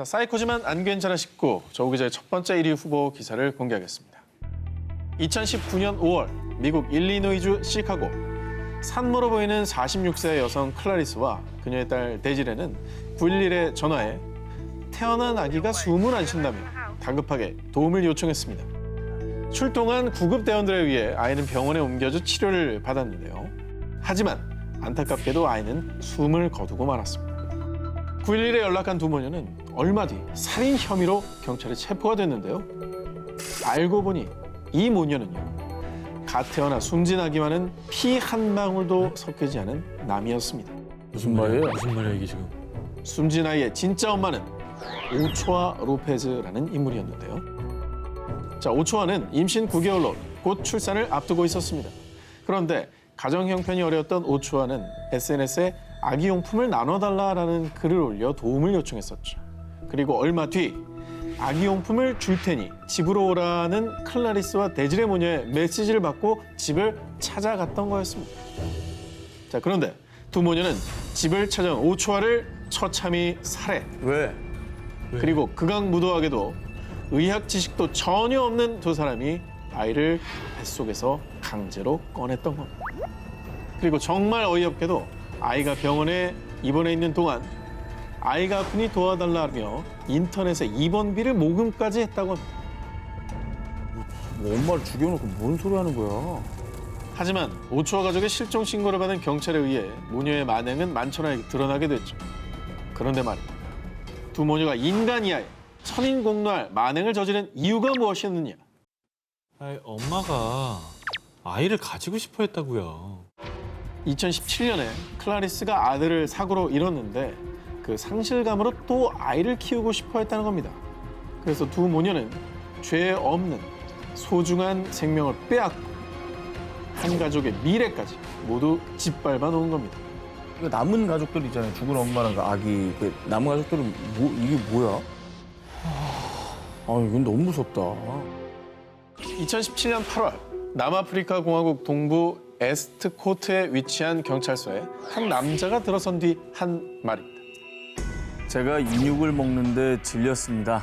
자, 사이코지만 안 괜찮아 싶고 조 기자의 첫 번째 1위 후보 기사를 공개하겠습니다. 2019년 5월 미국 일리노이주 시카고 산모로 보이는 46세 여성 클라리스와 그녀의 딸 데지레는 911에 전화해 태어난 아기가 숨을 안 쉰다며 다급하게 도움을 요청했습니다. 출동한 구급대원들에 의해 아이는 병원에 옮겨져 치료를 받았는데요. 하지만 안타깝게도 아이는 숨을 거두고 말았습니다. 911에 연락한 두 모녀는 얼마 뒤 살인 혐의로 경찰에 체포가 됐는데요. 알고 보니 이 모녀는요. 갓 태어나 숨진아기와는 피 한 방울도 섞이지 않은 남이었습니다. 무슨 말이에요? 무슨 말이야 이게 지금? 숨진 아이의 진짜 엄마는 오초아 로페즈라는 인물이었는데요. 자, 오초아는 임신 9개월로 곧 출산을 앞두고 있었습니다. 그런데 가정 형편이 어려웠던 오초아는 SNS에 아기용품을 나눠달라라는 글을 올려 도움을 요청했었죠. 그리고 얼마 뒤 아기용품을 줄 테니 집으로 오라는 클라리스와 데지레 모녀의 메시지를 받고 집을 찾아갔던 거였습니다. 자, 그런데 두 모녀는 집을 찾아온 오초아를 처참히 살해. 왜? 그리고 극악무도하게도 의학 지식도 전혀 없는 두 사람이 아이를 뱃속에서 강제로 꺼냈던 겁니다. 그리고 정말 어이없게도 아이가 병원에 입원해 있는 동안 아이가 아프니 도와달라며 인터넷에 입원비를 모금까지 했다고 합니다. 뭐 엄마를 죽여놓고 뭔 소리 하는 거야? 하지만 오초아 가족의 실종 신고를 받은 경찰에 의해 모녀의 만행은 만천하에 드러나게 됐죠. 그런데 말입니다. 두 모녀가 인간 이하에 천인공노할 만행을 저지른 이유가 무엇이었느냐? 아이, 엄마가 아이를 가지고 싶어 했다고요. 2017년에 클라리스가 아들을 사고로 잃었는데 그 상실감으로 또 아이를 키우고 싶어 했다는 겁니다. 그래서 두 모녀는 죄 없는 소중한 생명을 빼앗고 한 가족의 미래까지 모두 짓밟아 놓은 겁니다. 이거 남은 가족들 있잖아요. 죽은 엄마랑 그 아기. 그 남은 가족들은 이게 뭐야? 아, 이건 너무 무섭다. 2017년 8월 남아프리카 공화국 동부 에스트코트에 위치한 경찰서에 한 남자가 들어선 뒤 한 말입니다. 제가 인육을 먹는데 질렸습니다.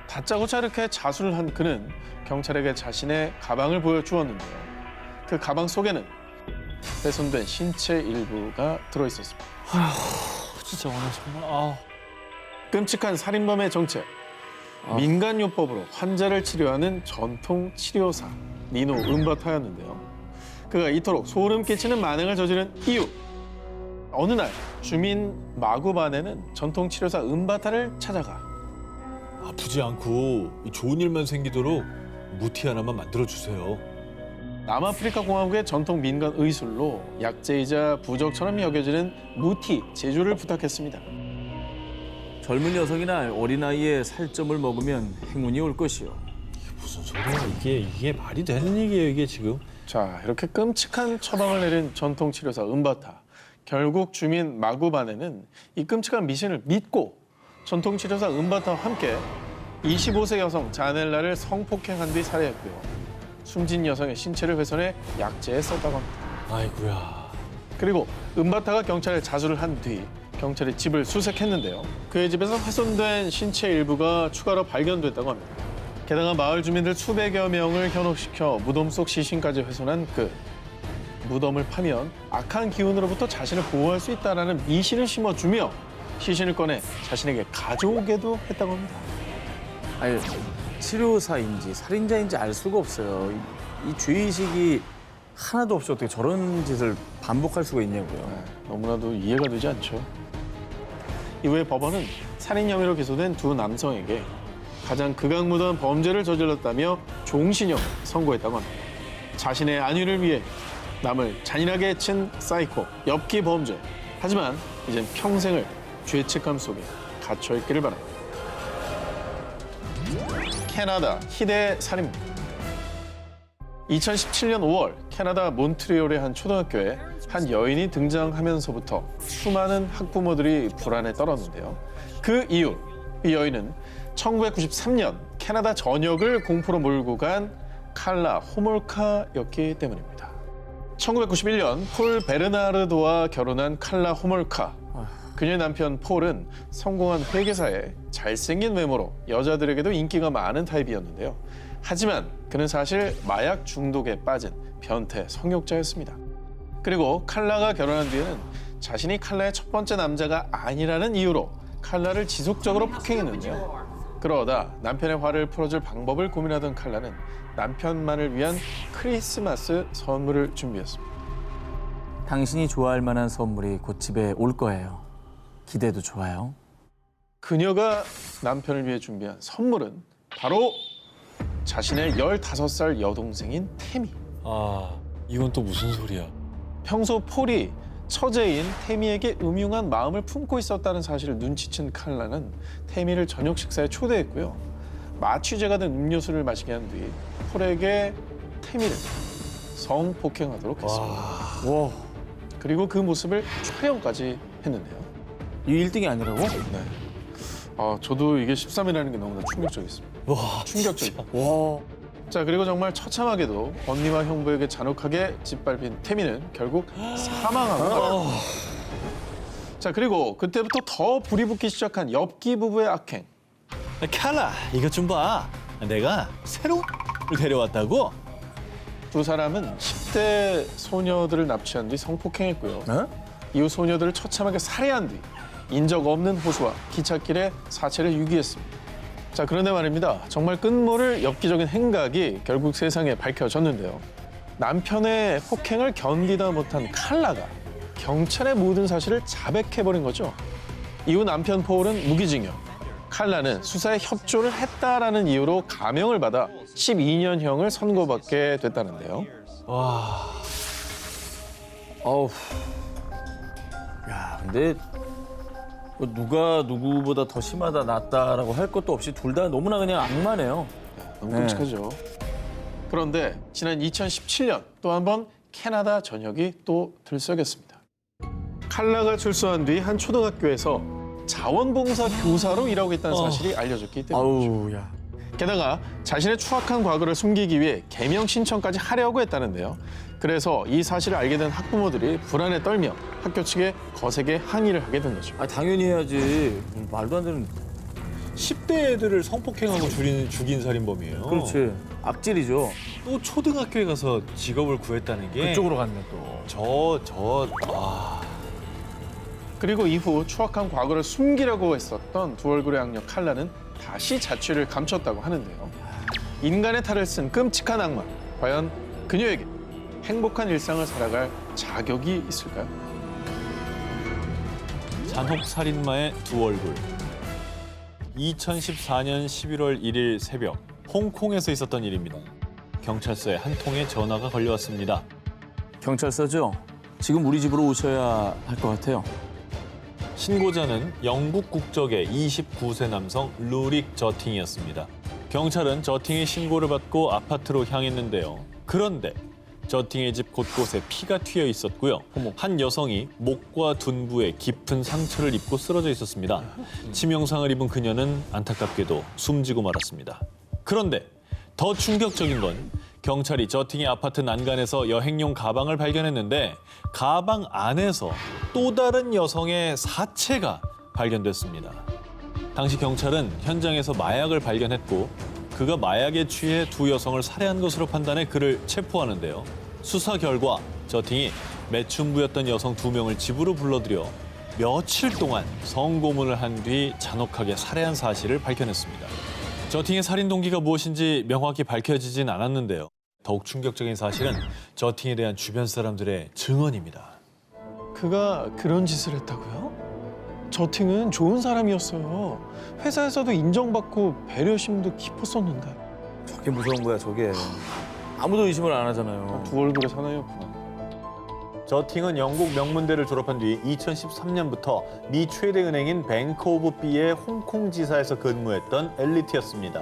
다짜고짜 이렇게 자수를 한 그는 경찰에게 자신의 가방을 보여주었는데요. 그 가방 속에는 훼손된 신체 일부가 들어있었습니다. 진짜 오늘 정말 끔찍한 살인범의 정체, 민간요법으로 환자를 치료하는 전통 치료사 니노 은바타였는데요. 그가 이토록 소름 끼치는 만행을 저지른 이유. 어느 날 주민 마구반에는 전통 치료사 은바타를 찾아가 아프지 않고 좋은 일만 생기도록 무티 하나만 만들어 주세요. 남아프리카 공화국의 전통 민간 의술로 약재이자 부적처럼 여겨지는 무티 제조를 부탁했습니다. 젊은 여성이나 어린아이의 살점을 먹으면 행운이 올 것이요. 무슨 소리야 이게 말이 되는 얘기예요 이게 지금? 자, 이렇게 끔찍한 처방을 내린 전통 치료사 은바타. 결국 주민 마구반에는 이 끔찍한 미신을 믿고 전통 치료사 은바타와 함께 25세 여성 자넬라를 성폭행한 뒤 살해했고요. 숨진 여성의 신체를 훼손해 약재에 썼다고 합니다. 아이고야. 그리고 은바타가 경찰에 자수를 한 뒤 경찰이 집을 수색했는데요. 그의 집에서 훼손된 신체 일부가 추가로 발견됐다고 합니다. 게다가 마을 주민들 수백여 명을 현혹시켜 무덤 속 시신까지 훼손한 그 무덤을 파면 악한 기운으로부터 자신을 보호할 수 있다는 미신을 심어주며 시신을 꺼내 자신에게 가져오게도 했다고 합니다. 아니, 치료사인지 살인자인지 알 수가 없어요. 이 죄의식이 하나도 없이 어떻게 저런 짓을 반복할 수가 있냐고요. 너무나도 이해가 되지 않죠. 이후에 법원은 살인 혐의로 기소된 두 남성에게 가장 극악무도한 범죄를 저질렀다며 종신형을 선고했다고 합니다. 자신의 안위를 위해 남을 잔인하게 해친 사이코, 엽기 범죄. 하지만 이젠 평생을 죄책감 속에 갇혀있기를 바랍니다. 캐나다 희대 살인범. 2017년 5월 캐나다 몬트리올의 한 초등학교에 한 여인이 등장하면서부터 수많은 학부모들이 불안에 떨었는데요. 그 이유, 이 여인은 1993년 캐나다 전역을 공포로 몰고 간 칼라 호몰카였기 때문입니다. 1991년 폴 베르나르도와 결혼한 칼라 호몰카. 그녀의 남편 폴은 성공한 회계사에 잘생긴 외모로 여자들에게도 인기가 많은 타입이었는데요. 하지만 그는 사실 마약 중독에 빠진 변태 성욕자였습니다. 그리고 칼라가 결혼한 뒤에는 자신이 칼라의 첫 번째 남자가 아니라는 이유로 칼라를 지속적으로 폭행했는데요. 그러다 남편의 화를 풀어줄 방법을 고민하던 칼라는 남편만을 위한 크리스마스 선물을 준비했습니다. 당신이 좋아할 만한 선물이 곧 집에 올 거예요. 기대도 좋아요. 그녀가 남편을 위해 준비한 선물은 바로 자신의 15살 여동생인 태미. 아, 이건 또 무슨 소리야? 평소 폴이 처제인 태미에게 음흉한 마음을 품고 있었다는 사실을 눈치챈 칼라는 태미를 저녁 식사에 초대했고요. 마취제가 된 음료수를 마시게 한 뒤 폴에게 태미를 성폭행하도록 했습니다. 와, 그리고 그 모습을 촬영까지 했는데요. 이 1등이 아니라고? 네. 저도 이게 13이라는 게 너무나 충격적이었습니다. 와, 충격적이다. 와, 자, 그리고 정말 처참하게도 언니와 형부에게 잔혹하게 짓밟힌 태미는 결국 사망하고 자, 그리고 그때부터 더 불이 붙기 시작한 엽기 부부의 악행. 칼라, 이것 좀 봐. 내가 새로 데려왔다고? 두 사람은 10대 소녀들을 납치한 뒤 성폭행했고요. 네? 이후 소녀들을 처참하게 살해한 뒤 인적 없는 호수와 기찻길에 사체를 유기했습니다. 자, 그런데 말입니다. 정말 끝모를 엽기적인 행각이 결국 세상에 밝혀졌는데요. 남편의 폭행을 견디다 못한 칼라가 경찰의 모든 사실을 자백해버린 거죠. 이후 남편 폴은 무기징역, 칼라는 수사에 협조를 했다라는 이유로 감형을 받아 12년형을 선고받게 됐다는데요. 와, 어우. 야, 근데 뭐 누가 누구보다 더 심하다 낫다라고 할 것도 없이 둘 다 너무나 그냥 악마네요. 너무 끔찍하죠. 그런데 지난 2017년 또 한 번 캐나다 전역이 또 들썩였습니다. 칼라가 출소한 뒤 한 초등학교에서 자원봉사 교사로 일하고 있다는 사실이 알려졌기 때문이죠. 아우, 야. 게다가 자신의 추악한 과거를 숨기기 위해 개명 신청까지 하려고 했다는데요. 그래서 이 사실을 알게 된 학부모들이 불안에 떨며 학교 측에 거세게 항의를 하게 된 거죠. 아, 당연히 해야지. 말도 안 되는. 10대 애들을 성폭행하고 죽인 살인범이에요. 그렇지. 악질이죠. 또 초등학교에 가서 직업을 구했다는 게 그쪽으로 갔네 또. 그리고 이후 추악한 과거를 숨기려고 했었던 두 얼굴의 악녀 칼라는 다시 자취를 감췄다고 하는데요. 인간의 탈을 쓴 끔찍한 악마. 과연 그녀에게 행복한 일상을 살아갈 자격이 있을까요? 잔혹 살인마의 두 얼굴. 2014년 11월 1일 새벽 홍콩에서 있었던 일입니다. 경찰서에 한 통의 전화가 걸려왔습니다. 경찰서죠? 지금 우리 집으로 오셔야 할 것 같아요. 신고자는 영국 국적의 29세 남성 루릭 저팅이었습니다. 경찰은 저팅의 신고를 받고 아파트로 향했는데요. 그런데 저팅의 집 곳곳에 피가 튀어 있었고요. 한 여성이 목과 둔부에 깊은 상처를 입고 쓰러져 있었습니다. 치명상을 입은 그녀는 안타깝게도 숨지고 말았습니다. 그런데 더 충격적인 건 경찰이 저팅의 아파트 난간에서 여행용 가방을 발견했는데 가방 안에서 또 다른 여성의 사체가 발견됐습니다. 당시 경찰은 현장에서 마약을 발견했고 그가 마약에 취해 두 여성을 살해한 것으로 판단해 그를 체포하는데요. 수사 결과 저팅이 매춘부였던 여성 2명을 집으로 불러들여 며칠 동안 성고문을 한 뒤 잔혹하게 살해한 사실을 밝혀냈습니다. 저팅의 살인 동기가 무엇인지 명확히 밝혀지진 않았는데요. 더욱 충격적인 사실은 저팅에 대한 주변 사람들의 증언입니다. 그가 그런 짓을 했다고요? 저팅은 좋은 사람이었어요. 회사에서도 인정받고 배려심도 깊었었는데. 저게 무서운 거야, 저게. 아무도 의심을 안 하잖아요. 두 얼굴의 사나이였구나. 저팅은 영국 명문대를 졸업한 뒤 2013년부터 미 최대 은행인 뱅크 오브 B의 홍콩 지사에서 근무했던 엘리트였습니다.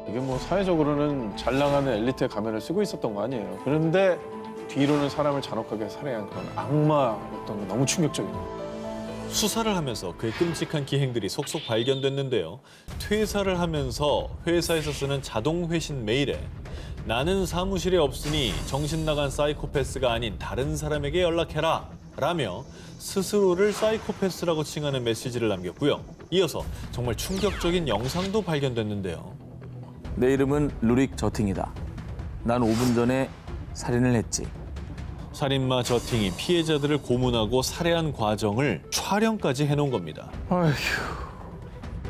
이게 뭐 사회적으로는 잘 나가는 엘리트의 가면을 쓰고 있었던 거 아니에요. 그런데 뒤로는 사람을 잔혹하게 살해한 그런 악마였던 게 너무 충격적이네요. 수사를 하면서 그의 끔찍한 기행들이 속속 발견됐는데요. 퇴사를 하면서 회사에서 쓰는 자동 회신 메일에 나는 사무실에 없으니 정신 나간 사이코패스가 아닌 다른 사람에게 연락해라 라며 스스로를 사이코패스라고 칭하는 메시지를 남겼고요. 이어서 정말 충격적인 영상도 발견됐는데요. 내 이름은 루릭 저팅이다. 난 5분 전에 살인을 했지. 살인마 저팅이 피해자들을 고문하고 살해한 과정을 촬영까지 해놓은 겁니다. 아휴.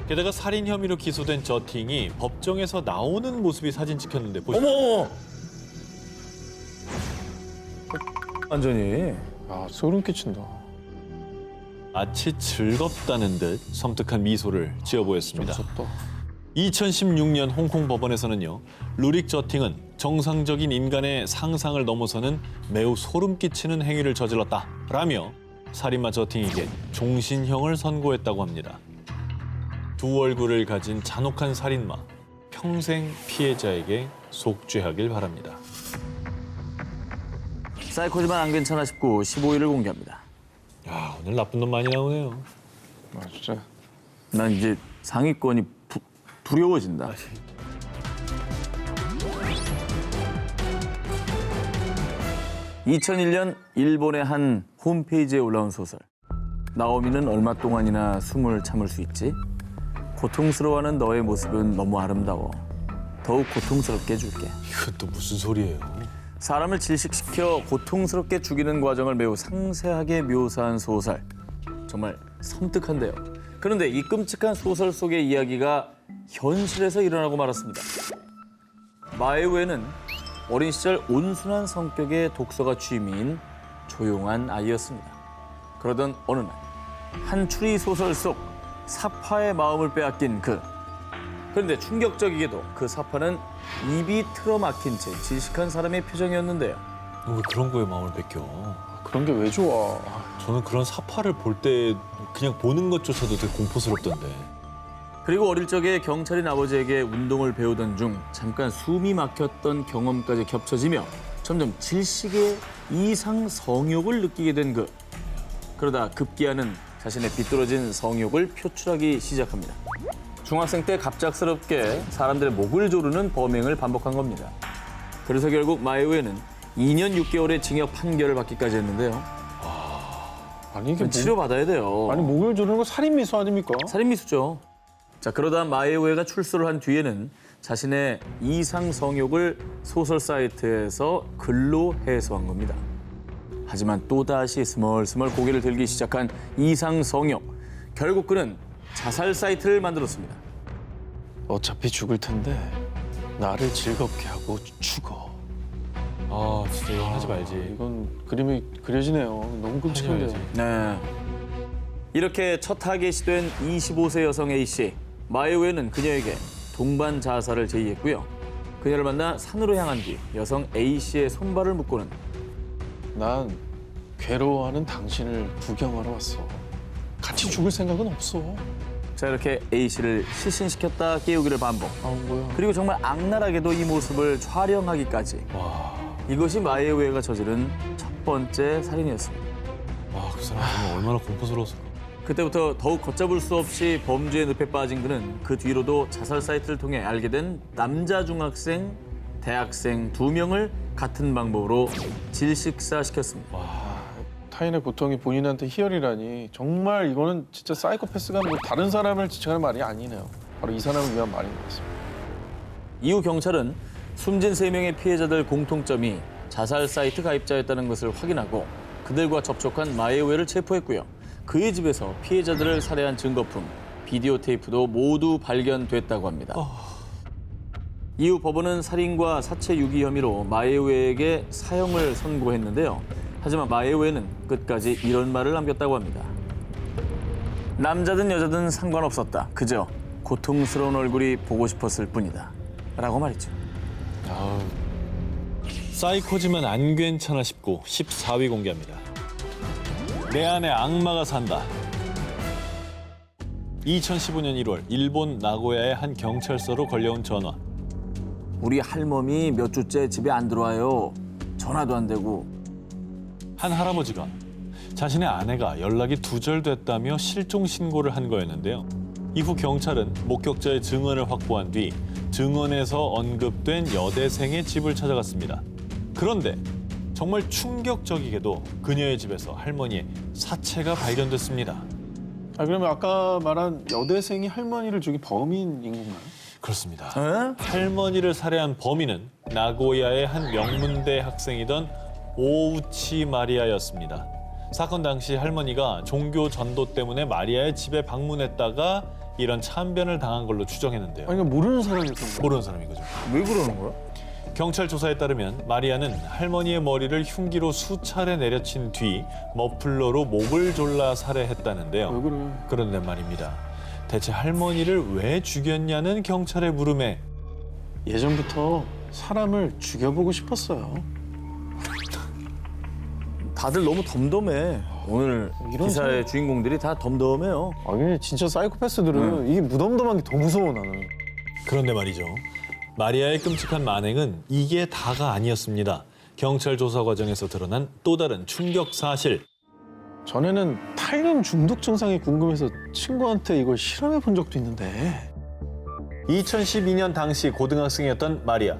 게다가 살인 혐의로 기소된 저팅이 법정에서 나오는 모습이 사진 찍혔는데 보시죠. 어머! 완전히. 아, 소름 끼친다. 마치 즐겁다는 듯 섬뜩한 미소를 지어 보였습니다. 무섭다. 2016년 홍콩 법원에서는요, 루릭 저팅은 정상적인 인간의 상상을 넘어서는 매우 소름 끼치는 행위를 저질렀다라며 살인마 저팅에게 종신형을 선고했다고 합니다. 두 얼굴을 가진 잔혹한 살인마, 평생 피해자에게 속죄하길 바랍니다. 사이코지만 안 괜찮아 싶고 15일을 공개합니다. 야, 오늘 나쁜 놈 많이 나오네요. 아, 진짜. 난 이제 상위권이 두려워진다. 2001년 일본의 한 홈페이지에 올라온 소설. 나오미는 얼마 동안이나 숨을 참을 수 있지? 고통스러워하는 너의 모습은 너무 아름다워. 더욱 고통스럽게 해줄게. 이건 또 무슨 소리예요? 사람을 질식시켜 고통스럽게 죽이는 과정을 매우 상세하게 묘사한 소설. 정말 섬뜩한데요. 그런데 이 끔찍한 소설 속의 이야기가 현실에서 일어나고 말았습니다. 마에우에는 어린 시절 온순한 성격의 독서가 취미인 조용한 아이였습니다. 그러던 어느 날, 한 추리 소설 속 사파의 마음을 빼앗긴 그. 그런데 충격적이게도 그 사파는 입이 틀어막힌 채 질식한 사람의 표정이었는데요. 왜 그런 거에 마음을 뺏겨? 그런 게 왜 좋아? 저는 그런 사파를 볼 때 그냥 보는 것조차도 되게 공포스럽던데. 그리고 어릴 적에 경찰인 아버지에게 운동을 배우던 중 잠깐 숨이 막혔던 경험까지 겹쳐지며 점점 질식의 이상 성욕을 느끼게 된 그. 그러다 급기야는 자신의 비뚤어진 성욕을 표출하기 시작합니다. 중학생 때 갑작스럽게 사람들의 목을 조르는 범행을 반복한 겁니다. 그래서 결국 마에우에는 2년 6개월의 징역 판결을 받기까지 했는데요. 아니, 이게 치료받아야 돼요. 아니, 목을 조르는 거 살인미수 아닙니까? 살인미수죠. 자, 그러다 마에우에가 출소를 한 뒤에는 자신의 이상 성욕을 소설 사이트에서 글로 해소한 겁니다. 하지만 또다시 스멀스멀 고개를 들기 시작한 이상 성욕. 결국 그는 자살 사이트를 만들었습니다. 어차피 죽을 텐데 나를 즐겁게 하고 죽어. 아, 진짜 이거 하지 말지. 이건 그림이 그려지네요. 너무 끔찍한데요. 하지 네. 이렇게 첫 타겟이 된 25세 여성 A씨. 마에우에는 그녀에게 동반 자살을 제의했고요. 그녀를 만나 산으로 향한 뒤 여성 A씨의 손발을 묶고는 난 괴로워하는 당신을 구경하러 왔어. 같이 죽을 생각은 없어. 자, 이렇게 A씨를 실신시켰다 깨우기를 반복. 아, 뭐야. 그리고 정말 악랄하게도 이 모습을 촬영하기까지. 와, 이것이 마에우에가 저지른 첫 번째 살인이었습니다. 와, 그 사람 정말 얼마나 공포스러웠을까. 그때부터 더욱 걷잡을 수 없이 범죄의 늪에 빠진 그는 그 뒤로도 자살 사이트를 통해 알게 된 남자 중학생, 대학생 2명을 같은 방법으로 질식사시켰습니다. 타인의 고통이 본인한테 희열이라니 정말 이거는 진짜 사이코패스가 뭐 다른 사람을 지칭하는 말이 아니네요. 바로 이 사람을 위한 말인 것 같습니다. 이후 경찰은 숨진 3명의 피해자들 공통점이 자살 사이트 가입자였다는 것을 확인하고 그들과 접촉한 마에우에를 체포했고요. 그의 집에서 피해자들을 살해한 증거품, 비디오 테이프도 모두 발견됐다고 합니다. 이후 법원은 살인과 사체 유기 혐의로 마에우에에게 사형을 선고했는데요. 하지만 마에우에는 끝까지 이런 말을 남겼다고 합니다. 남자든 여자든 상관없었다. 그저 고통스러운 얼굴이 보고 싶었을 뿐이다. 라고 말했죠. 사이코지만 안 괜찮아 싶고 14위 공개합니다. 내 안에 악마가 산다. 2015년 1월 일본 나고야의 한 경찰서로 걸려온 전화. 우리 할멈이 몇 주째 집에 안 들어와요. 전화도 안 되고. 한 할아버지가 자신의 아내가 연락이 두절됐다며 실종 신고를 한 거였는데요. 이후 경찰은 목격자의 증언을 확보한 뒤 증언에서 언급된 여대생의 집을 찾아갔습니다. 그런데 정말 충격적이게도 그녀의 집에서 할머니의 사체가 발견됐습니다. 그러면 아까 말한 여대생이 할머니를 죽인 범인인 건가요? 그렇습니다. 에? 할머니를 살해한 범인은 나고야의 한 명문대 학생이던 오우치 마리아였습니다. 사건 당시 할머니가 종교 전도 때문에 마리아의 집에 방문했다가 이런 참변을 당한 걸로 추정했는데요. 아니, 그러니까 모르는 사람이었던 거예요. 모르는 사람인 거죠. 왜 그러는 거야? 경찰 조사에 따르면 마리아는 할머니의 머리를 흉기로 수차례 내려친 뒤 머플러로 목을 졸라 살해했다는데요. 왜 그래? 그런데 말입니다. 대체 할머니를 왜 죽였냐는 경찰의 물음에 예전부터 사람을 죽여보고 싶었어요. 다들 너무 덤덤해. 오늘 이런 기사의 사람- 주인공들이 다 덤덤해요. 아니, 진짜 사이코패스들은 이게 무덤덤한 게 더 무서워, 나는. 그런데 말이죠. 마리아의 끔찍한 만행은 이게 다가 아니었습니다. 경찰 조사 과정에서 드러난 또 다른 충격 사실. 전에는 탈륨 중독 증상이 궁금해서 친구한테 이걸 실험해 본 적도 있는데. 2012년 당시 고등학생이었던 마리아.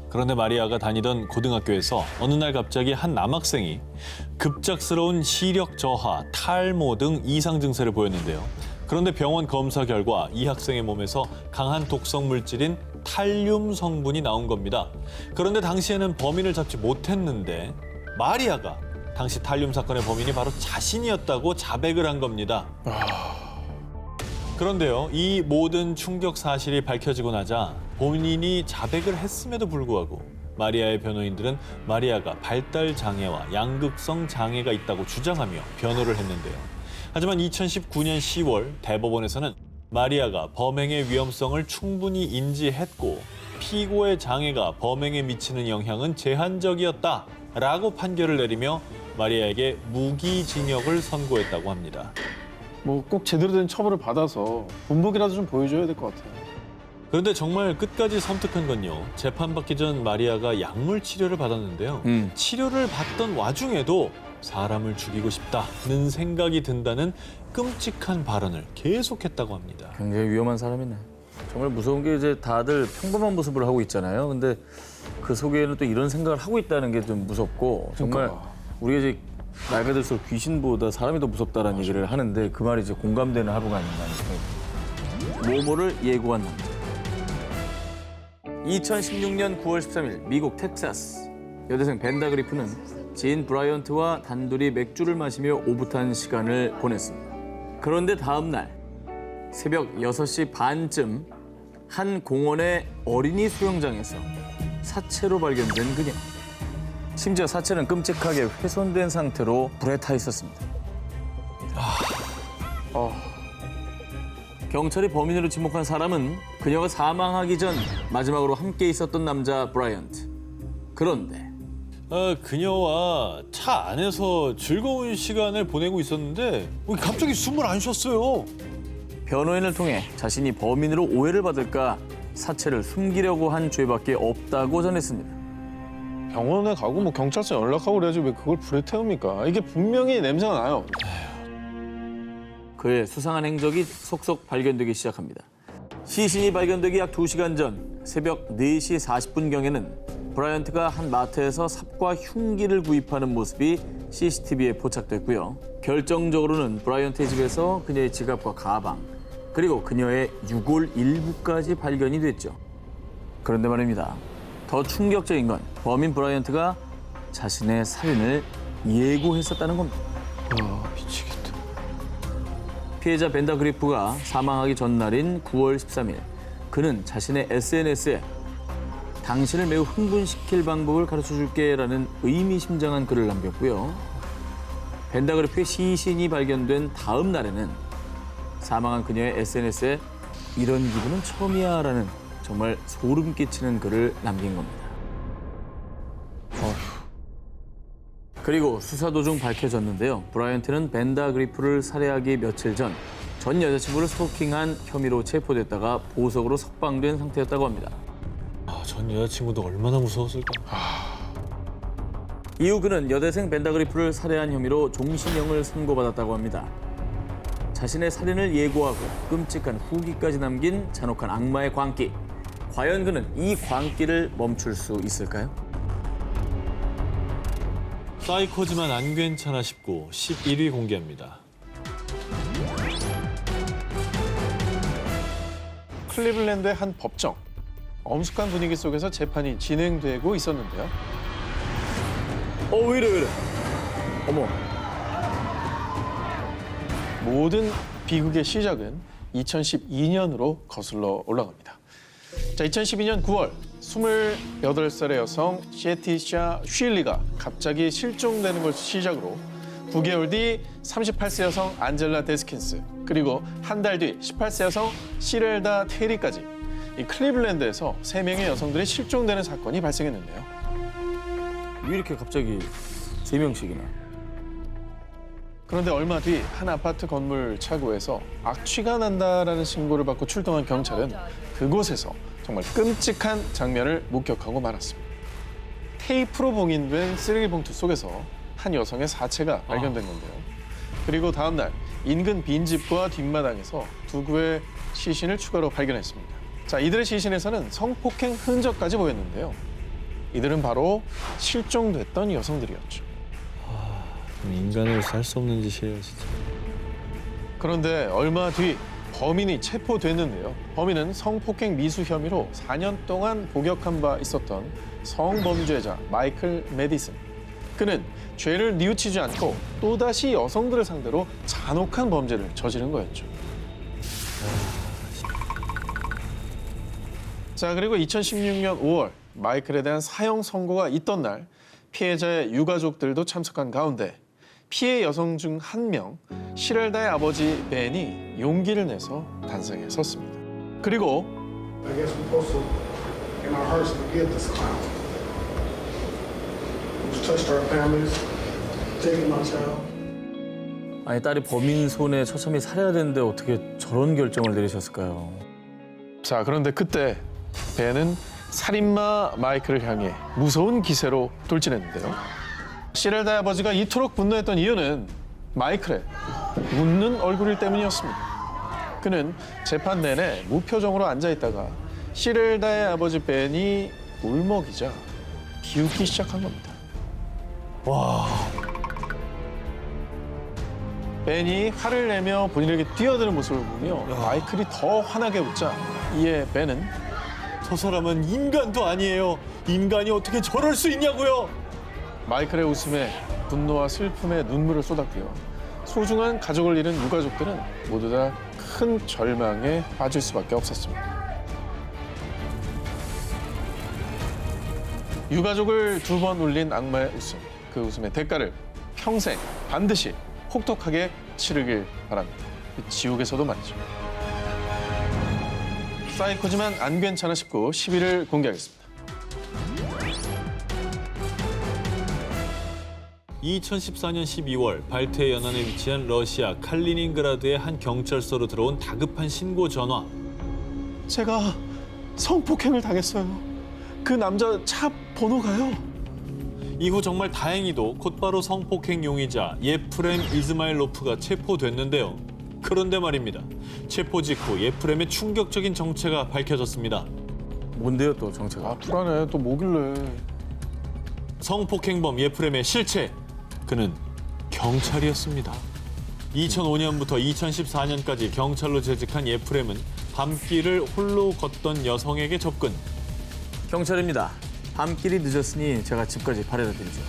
그런데 마리아가 다니던 고등학교에서 어느 날 갑자기 한 남학생이 급작스러운 시력 저하, 탈모 등 이상 증세를 보였는데요. 그런데 병원 검사 결과 이 학생의 몸에서 강한 독성 물질인 탈륨 성분이 나온 겁니다. 그런데 당시에는 범인을 잡지 못했는데 마리아가 당시 탈륨 사건의 범인이 바로 자신이었다고 자백을 한 겁니다. 그런데요, 이 모든 충격 사실이 밝혀지고 나자 본인이 자백을 했음에도 불구하고 마리아의 변호인들은 마리아가 발달 장애와 양극성 장애가 있다고 주장하며 변호를 했는데요. 하지만 2019년 10월 대법원에서는 마리아가 범행의 위험성을 충분히 인지했고 피고의 장애가 범행에 미치는 영향은 제한적이었다라고 판결을 내리며 마리아에게 무기징역을 선고했다고 합니다. 뭐 꼭 제대로 된 처벌을 받아서 본보기라도 좀 보여줘야 될 것 같아요. 그런데 정말 끝까지 섬뜩한 건요. 재판받기 전 마리아가 약물 치료를 받았는데요. 치료를 받던 와중에도 사람을 죽이고 싶다는 생각이 든다는 끔찍한 발언을 계속했다고 합니다. 굉장히 위험한 사람이네. 정말 무서운 게 이제 다들 평범한 모습을 하고 있잖아요. 근데 그 속에는 또 이런 생각을 하고 있다는 게 좀 무섭고 정말 그러니까. 우리가 이제 나이가 들수록 귀신보다 사람이 더 무섭다라는 얘기를 하는데 그 말이 이제 공감되는 하루가 아닌가 하는 생각이 듭니다. 모모를 예고한 남자. 2016년 9월 13일 미국 텍사스 여대생 벤다 그리프는 지인 브라이언트와 단둘이 맥주를 마시며 오붓한 시간을 보냈습니다. 그런데 다음 날 새벽 6시 반쯤 한 공원의 어린이 수영장에서 사체로 발견된 그녀. 심지어 사체는 끔찍하게 훼손된 상태로 불에 타 있었습니다. 경찰이 범인으로 지목한 사람은 그녀가 사망하기 전 마지막으로 함께 있었던 남자 브라이언트. 그런데 그녀와 차 안에서 즐거운 시간을 보내고 있었는데 갑자기 숨을 안 쉬었어요. 변호인을 통해 자신이 범인으로 오해를 받을까 사체를 숨기려고 한 죄밖에 없다고 전했습니다. 병원에 가고 뭐 경찰서 연락하고 그래야지 왜 그걸 불에 태웁니까? 이게 분명히 냄새가 나요. 그의 수상한 행적이 속속 발견되기 시작합니다. 시신이 발견되기 약 2시간 전 새벽 4시 40분경에는 브라이언트가 한 마트에서 삽과 흉기를 구입하는 모습이 CCTV에 포착됐고요. 결정적으로는 브라이언트의 집에서 그녀의 지갑과 가방, 그리고 그녀의 유골 일부까지 발견이 됐죠. 그런데 말입니다. 더 충격적인 건 범인 브라이언트가 자신의 살인을 예고했었다는 겁니다. 미치겠다. 피해자 벤다 그리프가 사망하기 전날인 9월 13일 그는 자신의 SNS에 당신을 매우 흥분시킬 방법을 가르쳐줄게라는 의미심장한 글을 남겼고요. 벤다 그리프의 시신이 발견된 다음 날에는 사망한 그녀의 SNS에 이런 기분은 처음이야라는 정말 소름 끼치는 글을 남긴 겁니다. 그리고 수사 도중 밝혀졌는데요. 브라이언트는 벤다 그리프를 살해하기 며칠 전 여자친구를 스토킹한 혐의로 체포됐다가 보석으로 석방된 상태였다고 합니다. 전 여자친구도 얼마나 무서웠을까. 이후 그는 여대생 벤다 그리프를 살해한 혐의로 종신형을 선고받았다고 합니다. 자신의 살인을 예고하고 끔찍한 후기까지 남긴 잔혹한 악마의 광기. 과연 그는 이 광기를 멈출 수 있을까요? 사이코지만 안 괜찮아 싶고 11위 공개합니다. 클리블랜드의 한 법정. 엄숙한 분위기 속에서 재판이 진행되고 있었는데요. 왜 이래. 어머. 모든 비극의 시작은 2012년으로 거슬러 올라갑니다. 자, 2012년 9월 28살의 여성 시에티샤 쉴리가 갑자기 실종되는 걸 시작으로 9개월 뒤 38세 여성 안젤라 데스킨스, 그리고 한 달 뒤 18세 여성 시렐다 테리까지 이 클리블랜드에서 3명의 여성들이 실종되는 사건이 발생했는데요. 왜 이렇게 갑자기 3명씩이나? 그런데 얼마 뒤 한 아파트 건물 차고에서 악취가 난다라는 신고를 받고 출동한 경찰은 그곳에서 정말 끔찍한 장면을 목격하고 말았습니다. 테이프로 봉인된 쓰레기 봉투 속에서 한 여성의 사체가 발견된 건데요. 그리고 다음 날 인근 빈집과 뒷마당에서 두 구의 시신을 추가로 발견했습니다. 자, 이들의 시신에서는 성폭행 흔적까지 보였는데요. 이들은 바로 실종됐던 여성들이었죠. 인간으로서 할 수 없는 짓이에요, 진짜. 그런데 얼마 뒤 범인이 체포됐는데요. 범인은 성폭행 미수 혐의로 4년 동안 복역한 바 있었던 성범죄자 마이클 메디슨. 그는 죄를 뉘우치지 않고 또다시 여성들을 상대로 잔혹한 범죄를 저지른 거였죠. 자, 그리고 2016년 5월 마이클에 대한 사형 선고가 있던 날 피해자의 유가족들도 참석한 가운데 피해 여성 중 한 명, 시렐다의 아버지 벤이 용기를 내서 단상에 섰습니다. 그리고 I guess we're supposed to, in our hearts, forgive this clown who's touched our families, taken my child. 아니, 딸이 범인 손에 처참히 살해야 되는데 어떻게 저런 결정을 내리셨을까요? 자, 그런데 그때 벤은 살인마 마이클을 향해 무서운 기세로 돌진했는데요. 시렐다의 아버지가 이토록 분노했던 이유는 마이클의 웃는 얼굴일 때문이었습니다. 그는 재판 내내 무표정으로 앉아있다가 시렐다의 아버지 벤이 울먹이자 비웃기 시작한 겁니다. 벤이 화를 내며 본인에게 뛰어드는 모습을 보며 마이클이 더 화나게 웃자 이에 벤은 저 사람은 인간도 아니에요. 인간이 어떻게 저럴 수 있냐고요. 마이클의 웃음에 분노와 슬픔에 눈물을 쏟았고요. 소중한 가족을 잃은 유가족들은 모두 다 큰 절망에 빠질 수밖에 없었습니다. 유가족을 2번 울린 악마의 웃음, 그 웃음의 대가를 평생 반드시 혹독하게 치르길 바랍니다. 지옥에서도 말이죠. 사이코지만 안 괜찮아 싶고 10위를 공개하겠습니다. 2014년 12월 발트해 연안에 위치한 러시아 칼리닝그라드의 한 경찰서로 들어온 다급한 신고 전화. 제가 성폭행을 당했어요. 그 남자 차 번호가요. 이후 정말 다행히도 곧바로 성폭행 용의자 예프렘 이즈마일로프가 체포됐는데요. 그런데 말입니다. 체포 직후 예프렘의 충격적인 정체가 밝혀졌습니다. 뭔데요, 또 정체가? 불안해. 또 뭐길래. 성폭행범 예프렘의 실체. 그는 경찰이었습니다. 2005년부터 2014년까지 경찰로 재직한 예프렘은 밤길을 홀로 걷던 여성에게 접근. 경찰입니다. 밤길이 늦었으니 제가 집까지 바래다 드리죠.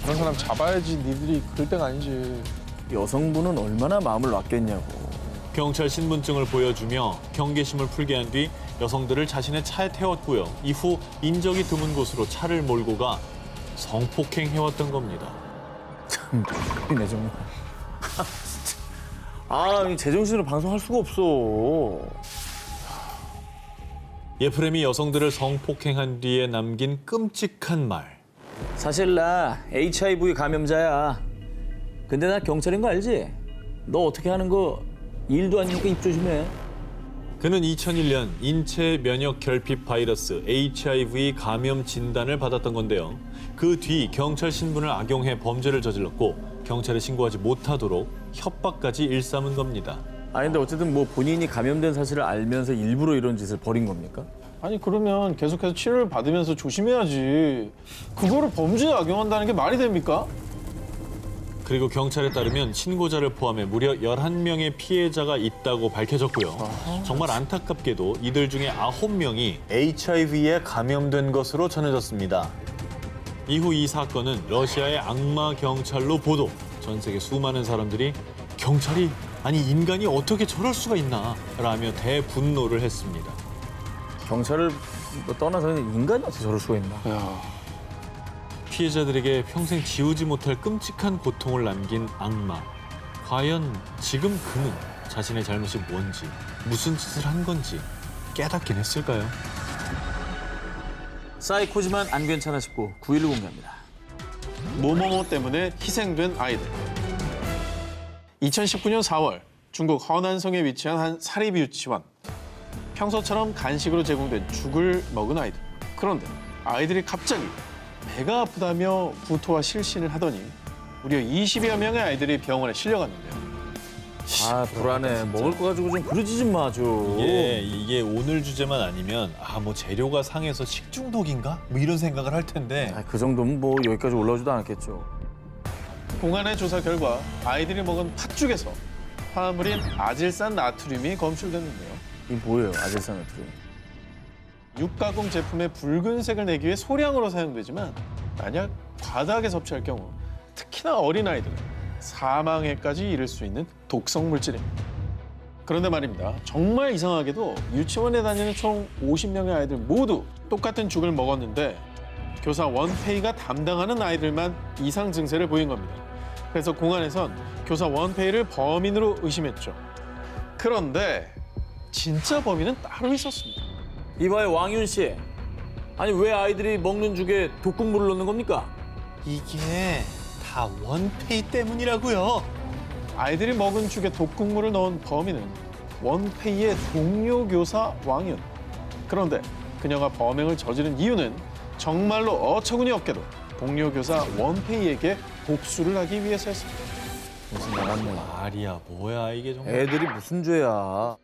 그런 사람 잡아야지. 니들이 그럴 때가 아니지. 여성분은 얼마나 마음을 놨겠냐고. 경찰 신분증을 보여주며 경계심을 풀게 한 뒤 여성들을 자신의 차에 태웠고요. 이후 인적이 드문 곳으로 차를 몰고 가 성폭행해왔던 겁니다. 참, 내 정말. 아, 제정신으로 방송할 수가 없어. 예프렘이 여성들을 성폭행한 뒤에 남긴 끔찍한 말. 사실 나 HIV 감염자야. 근데 나 경찰인 거 알지? 너 어떻게 하는 거 일도 아니니까 입 조심해. 그는 2001년 인체 면역 결핍 바이러스 HIV 감염 진단을 받았던 건데요. 그 뒤 경찰 신분을 악용해 범죄를 저질렀고 경찰에 신고하지 못하도록 협박까지 일삼은 겁니다. 아니 근데 어쨌든 뭐 본인이 감염된 사실을 알면서 일부러 이런 짓을 벌인 겁니까? 아니 그러면 계속해서 치료를 받으면서 조심해야지. 그거를 범죄에 악용한다는 게 말이 됩니까? 그리고 경찰에 따르면 신고자를 포함해 무려 11명의 피해자가 있다고 밝혀졌고요. 정말 안타깝게도 이들 중에 9명이 HIV에 감염된 것으로 전해졌습니다. 이후 이 사건은 러시아의 악마 경찰로 보도. 전 세계 수많은 사람들이 경찰이 아니 인간이 어떻게 저럴 수가 있나 라며 대분노를 했습니다. 경찰을 떠나서 인간이 어떻게 저럴 수가 있나. 야, 피해자들에게 평생 지우지 못할 끔찍한 고통을 남긴 악마. 과연 지금 그는 자신의 잘못이 뭔지, 무슨 짓을 한 건지 깨닫긴 했을까요? 사이코지만 안 괜찮아 싶고 9일을 공개합니다. 모모모 때문에 희생된 아이들. 2019년 4월 중국 허난성에 위치한 한 사립 유치원. 평소처럼 간식으로 제공된 죽을 먹은 아이들. 그런데 아이들이 갑자기 배가 아프다며 구토와 실신을 하더니 무려 20여 명의 아이들이 병원에 실려갔는데요. 아 불안해. 먹을 거 가지고 좀 그러지 좀 마 좀. 이게 오늘 주제만 아니면 뭐 재료가 상해서 식중독인가? 뭐 이런 생각을 할 텐데. 그 정도면 뭐 여기까지 올라오지도 않았겠죠. 공안의 조사 결과 아이들이 먹은 팥죽에서 화합물인 아질산 나트륨이 검출됐는데요. 이게 뭐예요? 아질산나트륨. 육가공 제품의 붉은색을 내기 위해 소량으로 사용되지만 만약 과다하게 섭취할 경우 특히나 어린아이들은 사망에까지 이를 수 있는 독성 물질입니다. 그런데 말입니다. 정말 이상하게도 유치원에 다니는 총 50명의 아이들 모두 똑같은 죽을 먹었는데 교사 원페이가 담당하는 아이들만 이상 증세를 보인 겁니다. 그래서 공안에선 교사 원페이를 범인으로 의심했죠. 그런데 진짜 범인은 따로 있었습니다. 이봐요 왕윤 씨. 아니 왜 아이들이 먹는 죽에 독극물을 넣는 겁니까? 이게 다 원페이 때문이라고요. 아이들이 먹은 죽에 독극물을 넣은 범인은 원페이의 동료 교사 왕윤. 그런데 그녀가 범행을 저지른 이유는 정말로 어처구니 없게도 동료 교사 원페이에게 복수를 하기 위해서였습니다. 무슨 나갔네. 말이야 뭐야 이게 정말. 애들이 무슨 죄야.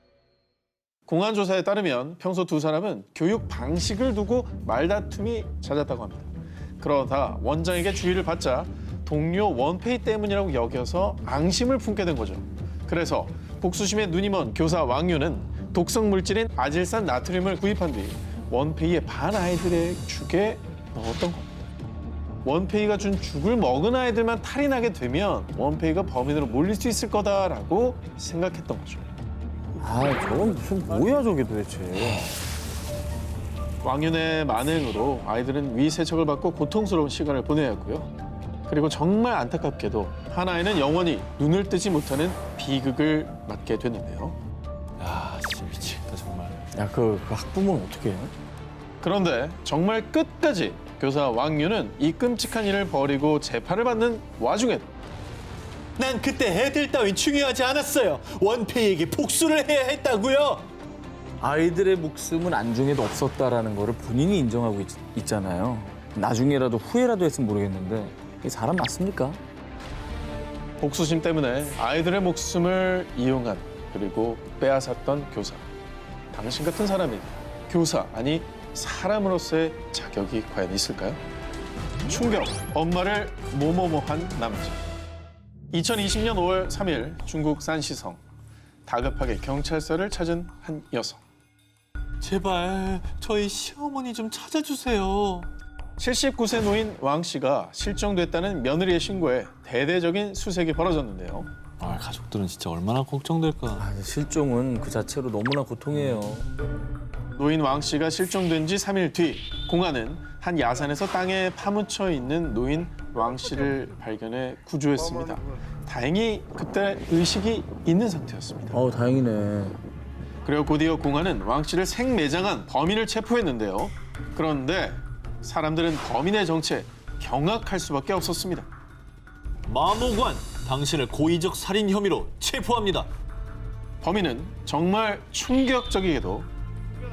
공안 조사에 따르면 평소 두 사람은 교육 방식을 두고 말다툼이 잦았다고 합니다. 그러다 원장에게 주의를 받자 동료 원페이 때문이라고 여겨서 앙심을 품게 된 거죠. 그래서 복수심에 눈이 먼 교사 왕윤은 독성 물질인 아질산 나트륨을 구입한 뒤 원페이의 반 아이들의 죽에 넣었던 겁니다. 원페이가 준 죽을 먹은 아이들만 탈이 나게 되면 원페이가 범인으로 몰릴 수 있을 거다라고 생각했던 거죠. 아 저건 무슨 뭐야 저게 도대체. 왕윤의 만행으로 아이들은 위세척을 받고 고통스러운 시간을 보내야 했고요. 그리고 정말 안타깝게도 한 아이는 영원히 눈을 뜨지 못하는 비극을 맞게 됐는데요. 야 진짜 미치겠다 정말. 야 그 학부모는 어떻게 해? 그런데 정말 끝까지 교사 왕윤은 이 끔찍한 일을 벌이고 재판을 받는 와중에도 난 그때 애들 따윈 중요하지 않았어요. 원페이에게 복수를 해야 했다고요. 아이들의 목숨은 안중에도 없었다라는 거를 본인이 인정하고 있잖아요. 나중에라도 후회라도 했으면 모르겠는데 이게 사람 맞습니까? 복수심 때문에 아이들의 목숨을 이용한 그리고 빼앗았던 교사. 당신 같은 사람이 교사 아니 사람으로서의 자격이 과연 있을까요? 충격, 엄마를 모모모한 남자. 2020년 5월 3일 중국 산시성. 다급하게 경찰서를 찾은 한 여성. 제발 저희 시어머니 좀 찾아주세요. 79세 노인 왕 씨가 실종됐다는 며느리의 신고에 대대적인 수색이 벌어졌는데요. 가족들은 진짜 얼마나 걱정될까. 실종은 그 자체로 너무나 고통이에요. 노인 왕 씨가 실종된 지 3일 뒤 공안은 한 야산에서 땅에 파묻혀 있는 노인 왕 씨를 발견해 구조했습니다. 다행히 그때 의식이 있는 상태였습니다. 다행이네. 그리고 곧이어 공안은 왕 씨를 생매장한 범인을 체포했는데요. 그런데 사람들은 범인의 정체에 경악할 수밖에 없었습니다. 마모관, 당신을 고의적 살인 혐의로 체포합니다. 범인은 정말 충격적이게도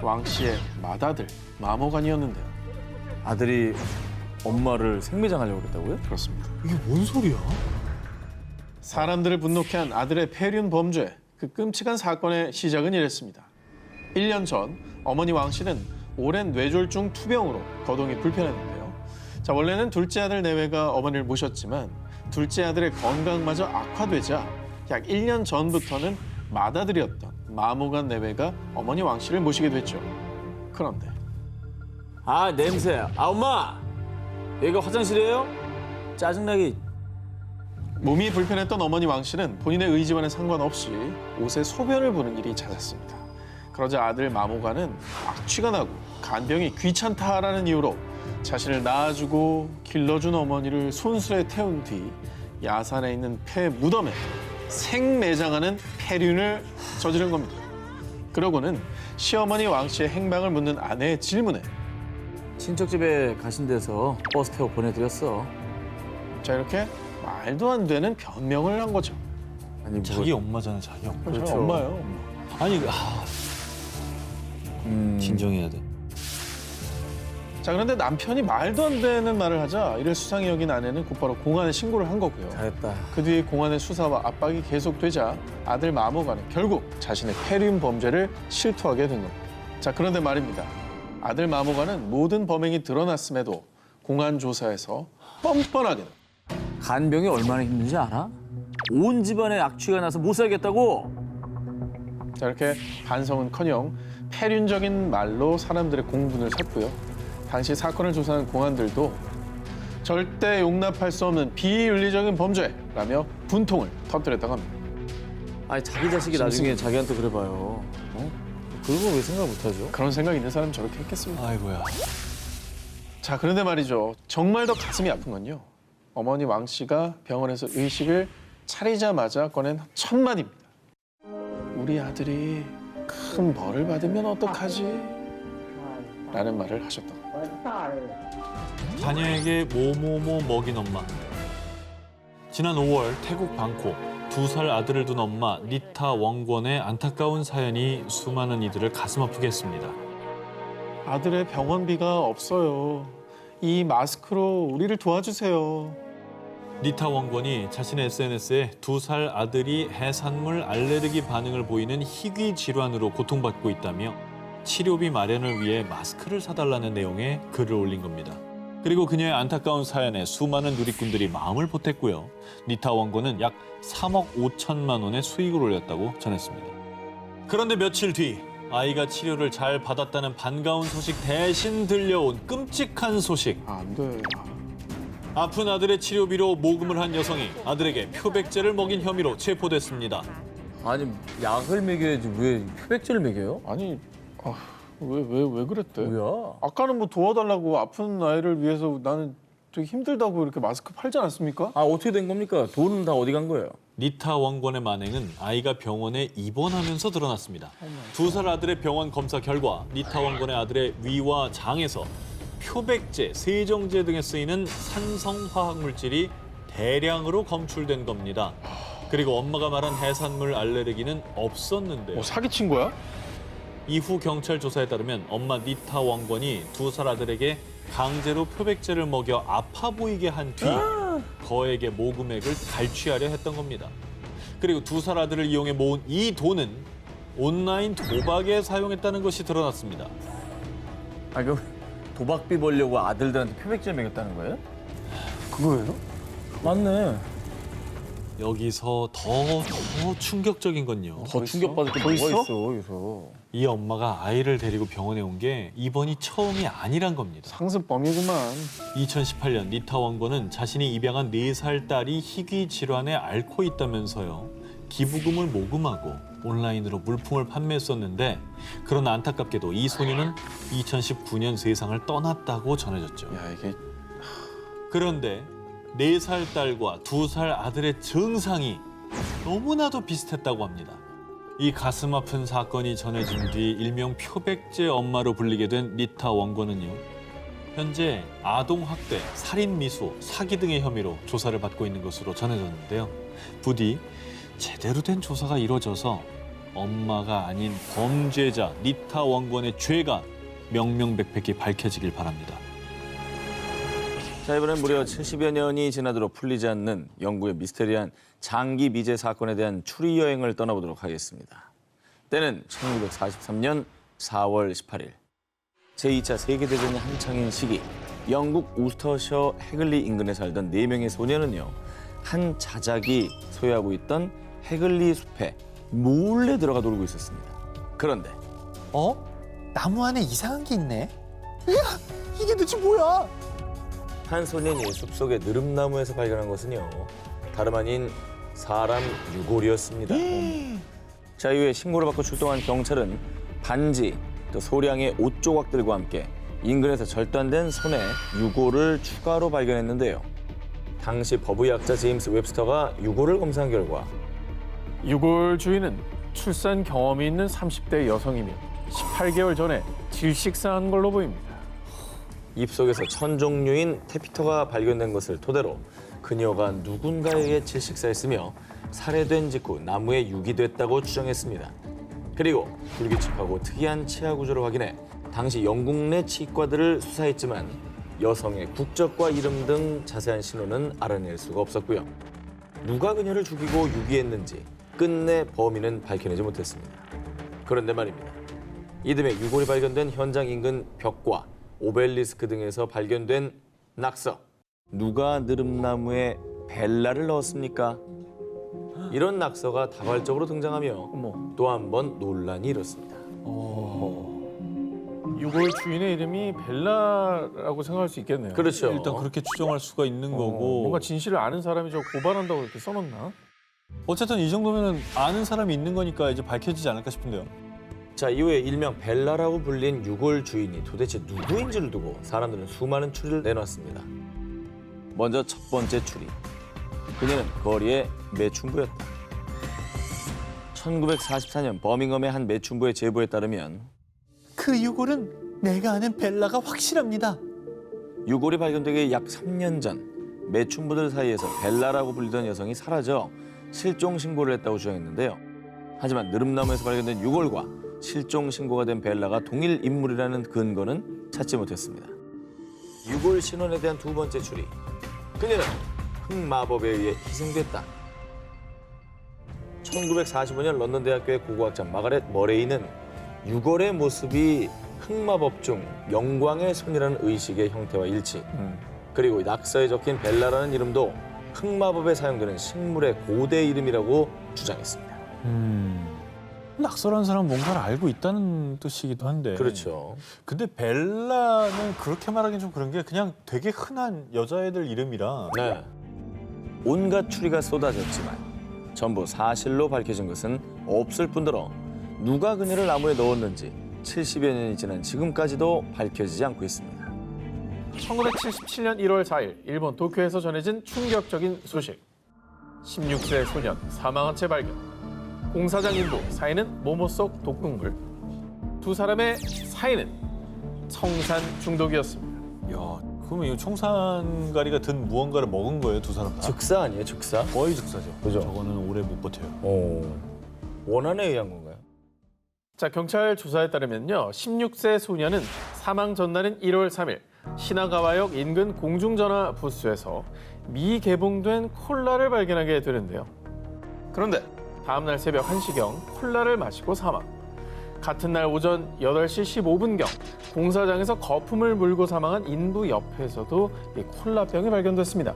왕 씨의 맏아들 마모관이었는데요. 아들이 엄마를 생매장하려고 그랬다고요? 그렇습니다. 이게 뭔 소리야? 사람들을 분노케 한 아들의 폐륜 범죄, 그 끔찍한 사건의 시작은 이랬습니다. 1년 전 어머니 왕 씨는 오랜 뇌졸중 투병으로 거동이 불편했는데요. 자, 원래는 둘째 아들 내외가 어머니를 모셨지만 둘째 아들의 건강마저 악화되자 약 1년 전부터는 맏아들이었던 마모간 내외가 어머니 왕 씨를 모시게 됐죠. 그런데 아, 냄새. 아, 엄마! 여기가 화장실이에요? 짜증나게. 몸이 불편했던 어머니 왕 씨는 본인의 의지와는 상관없이 옷에 소변을 부는 일이 잦았습니다. 그러자 아들 마모가는 악취가 나고 간병이 귀찮다라는 이유로 자신을 낳아주고 길러준 어머니를 손수레에 태운 뒤 야산에 있는 폐 무덤에 생매장하는 폐륜을 저지른 겁니다. 그러고는 시어머니 왕 씨의 행방을 묻는 아내의 질문에 친척 집에 가신 데서 버스 태워 보내드렸어. 자, 이렇게 말도 안 되는 변명을 한 거죠. 아니, 자기 엄마잖아, 자기 엄마. 저희 그렇죠. 엄마예요. 엄마. 아니, 진정해야 돼. 자, 그런데 남편이 말도 안 되는 말을 하자 이를 수상히 여긴 아내는 곧바로 공안에 신고를 한 거고요. 잘했다. 그 뒤에 공안의 수사와 압박이 계속되자 아들 마모가는 결국 자신의 폐륜 범죄를 실토하게 된 겁니다. 자, 그런데 말입니다. 아들 마모가는 모든 범행이 드러났음에도 공안 조사에서 뻔뻔하게 간병이 얼마나 힘든지 알아? 온 집안에 악취가 나서 못 살겠다고. 자, 이렇게 반성은커녕 폐륜적인 말로 사람들의 공분을 샀고요. 당시 사건을 조사한 공안들도 절대 용납할 수 없는 비윤리적인 범죄라며 분통을 터뜨렸다고 합니다. 아니, 자기 자식이 나중에 자기한테 그래봐요. 어? 그런 거 왜 생각 못하죠? 그런 생각 있는 사람 저렇게 했겠습니까? 아이고야. 자, 그런데 말이죠. 정말 더 가슴이 아픈 건요. 어머니 왕 씨가 병원에서 의식을 차리자마자 꺼낸 첫 마디입니다. 우리 아들이 큰 벌을 받으면 어떡하지? 라는 말을 하셨다고. 자녀에게 뭐뭐뭐 먹인 엄마. 지난 5월 태국 방콕 2살 아들을 둔 엄마 니타 원권의 안타까운 사연이 수많은 이들을 가슴 아프게 했습니다. 아들의 병원비가 없어요. 이 마스크로 우리를 도와주세요. 니타 원권이 자신의 SNS에 2살 아들이 해산물 알레르기 반응을 보이는 희귀 질환으로 고통받고 있다며 치료비 마련을 위해 마스크를 사달라는 내용의 글을 올린 겁니다. 그리고 그녀의 안타까운 사연에 수많은 누리꾼들이 마음을 보탰고요. 니타 원권은 약 3억 5천만 원의 수익을 올렸다고 전했습니다. 그런데 며칠 뒤 아이가 치료를 잘 받았다는 반가운 소식 대신 들려온 끔찍한 소식. 안 돼. 아픈 아들의 치료비로 모금을 한 여성이 아들에게 표백제를 먹인 혐의로 체포됐습니다. 아니, 약을 먹여야지 왜 표백제를 먹여요? 아니, 왜 그랬대? 뭐야? 아까는 뭐 도와달라고 아픈 아이를 위해서 나는 되게 힘들다고 이렇게 마스크 팔지 않았습니까? 아, 어떻게 된 겁니까? 돈은 다 어디 간 거예요? 니타 원권의 만행은 아이가 병원에 입원하면서 드러났습니다. 2살 아들의 병원 검사 결과 니타 원권의 아들의 위와 장에서 표백제, 세정제 등에 쓰이는 산성화학 물질이 대량으로 검출된 겁니다. 그리고 엄마가 말한 해산물 알레르기는 없었는데요. 사기친 거야? 이후 경찰 조사에 따르면 엄마 니타 원권이 2살 아들에게 강제로 표백제를 먹여 아파 보이게 한 뒤 거액의 모금액을 갈취하려 했던 겁니다. 그리고 2살 아들을 이용해 모은 이 돈은 온라인 도박에 사용했다는 것이 드러났습니다. 아, 그 도박비 벌려고 아들들한테 표백제를 먹였다는 거예요? 그거예요? 맞네. 여기서 더 충격적인 건요. 더 충격받을 게 더 뭐가 있어? 있어, 여기서. 이 엄마가 아이를 데리고 병원에 온 게 이번이 처음이 아니란 겁니다. 상습범이구만. 2018년 니타 원권은 자신이 입양한 4살 딸이 희귀 질환에 앓고 있다면서요. 기부금을 모금하고 온라인으로 물품을 판매했었는데 그러나 안타깝게도 이 소녀는 2019년 세상을 떠났다고 전해졌죠. 야, 이게 그런데 4살 딸과 2살 아들의 증상이 너무나도 비슷했다고 합니다. 이 가슴 아픈 사건이 전해진 뒤 일명 표백제 엄마로 불리게 된 니타 원권은요. 현재 아동학대, 살인미수, 사기 등의 혐의로 조사를 받고 있는 것으로 전해졌는데요. 부디 제대로 된 조사가 이루어져서 엄마가 아닌 범죄자 니타 원권의 죄가 명명백백히 밝혀지길 바랍니다. 자, 이번엔 무려 70여 년이 지나도록 풀리지 않는 영국의 미스테리한 장기 미제 사건에 대한 추리 여행을 떠나보도록 하겠습니다. 때는 1943년 4월 18일. 제2차 세계대전이 한창인 시기 영국 우스터셔 해글리 인근에 살던 4명의 소녀는요. 한 자작이 소유하고 있던 해글리 숲에 몰래 들어가 놀고 있었습니다. 그런데 나무 안에 이상한 게 있네. 야, 이게 대체 뭐야? 한 소년이 숲속의 느릅나무에서 발견한 것은요. 다름 아닌 사람 유골이었습니다. 자, 이후에 신고를 받고 출동한 경찰은 반지, 또 소량의 옷 조각들과 함께 인근에서 절단된 손에 유골을 추가로 발견했는데요. 당시 법의학자 제임스 웹스터가 유골을 검사한 결과 유골 주인은 출산 경험이 있는 30대 여성이며 18개월 전에 질식사한 걸로 보입니다. 입속에서 천 종류인 테피터가 발견된 것을 토대로 그녀가 누군가에게 질식사했으며 살해된 직후 나무에 유기됐다고 추정했습니다. 그리고 불규칙하고 특이한 치아 구조를 확인해 당시 영국 내 치과들을 수사했지만 여성의 국적과 이름 등 자세한 신원은 알아낼 수가 없었고요. 누가 그녀를 죽이고 유기했는지 끝내 범인은 밝혀내지 못했습니다. 그런데 말입니다. 이듬해 유골이 발견된 현장 인근 벽과 오벨리스크 등에서 발견된 낙서. 누가 느릅나무에 벨라를 넣었습니까? 이런 낙서가 다발적으로 등장하며 또 한 번 논란이 일었습니다. 유골 주인의 이름이 벨라라고 생각할 수 있겠네요. 그렇죠. 일단 그렇게 추정할 수가 있는 거고. 뭔가 진실을 아는 사람이 저 고발한다고 이렇게 써놓나? 어쨌든 이 정도면은 아는 사람이 있는 거니까 이제 밝혀지지 않을까 싶은데요. 자, 이후에 일명 벨라라고 불린 유골 주인이 도대체 누구인지를 두고 사람들은 수많은 추리를 내놨습니다. 먼저 첫 번째 추리. 그녀는 거리의 매춘부였다. 1944년 버밍엄의 한 매춘부의 제보에 따르면 그 유골은 내가 아는 벨라가 확실합니다. 유골이 발견되기 약 3년 전 매춘부들 사이에서 벨라라고 불리던 여성이 사라져 실종 신고를 했다고 주장했는데요. 하지만 느릅나무에서 발견된 유골과 실종 신고가 된 벨라가 동일 인물이라는 근거는 찾지 못했습니다. 유골 신원에 대한 두 번째 추리. 그녀는 흑마법에 의해 희생됐다. 1945년 런던 대학교의 고고학자 마가렛 머레이는 유골의 모습이 흑마법 중 영광의 손이라는 의식의 형태와 일치. 그리고 낙서에 적힌 벨라라는 이름도 흑마법에 사용되는 식물의 고대 이름이라고 주장했습니다. 낙서라는 사람은 뭔가를 알고 있다는 뜻이기도 한데. 그렇죠. 근데 벨라는 그렇게 말하기는 좀 그런 게 그냥 되게 흔한 여자애들 이름이라. 네. 온갖 추리가 쏟아졌지만 전부 사실로 밝혀진 것은 없을 뿐더러 누가 그녀를 나무에 넣었는지 70여 년이 지난 지금까지도 밝혀지지 않고 있습니다. 1977년 1월 4일 일본 도쿄에서 전해진 충격적인 소식. 16세 소년 사망한 채 발견. 공사장 인부, 사인은 모모 속 독극물. 두 사람의 사인은 청산 중독이었습니다. 야, 그러면 이 청산가리가 든 무언가를 먹은 거예요, 두 사람 다? 즉사 아니에요, 즉사? 거의 즉사죠. 그죠? 저거는 오래 못 버텨요. 원한에 의한 건가요? 자, 경찰 조사에 따르면요. 16세 소년은 사망 전날인 1월 3일 시나가와역 인근 공중전화 부스에서 미개봉된 콜라를 발견하게 되는데요. 그런데 다음 날 새벽 1시경 콜라를 마시고 사망. 같은 날 오전 8시 15분경 공사장에서 거품을 물고 사망한 인부 옆에서도 이 콜라병이 발견됐습니다.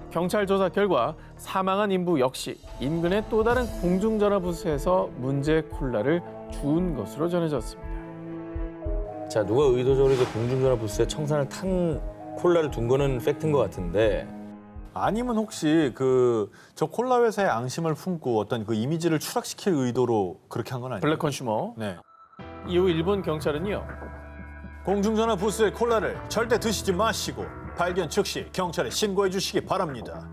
경찰 조사 결과 사망한 인부 역시 인근의 또 다른 공중전화 부스에서 문제 콜라를 주운 것으로 전해졌습니다. 자, 누가 의도적으로 이제 공중전화 부스에 청산을 탄 콜라를 둔 거는 팩트인 것 같은데 아니면 혹시 저 콜라 회사의 앙심을 품고 어떤 그 이미지를 추락시킬 의도로 그렇게 한 건 아니에요? 블랙 컨슈머. 네. 이후 일본 경찰은요. 공중전화 부스의 콜라를 절대 드시지 마시고 발견 즉시 경찰에 신고해 주시기 바랍니다.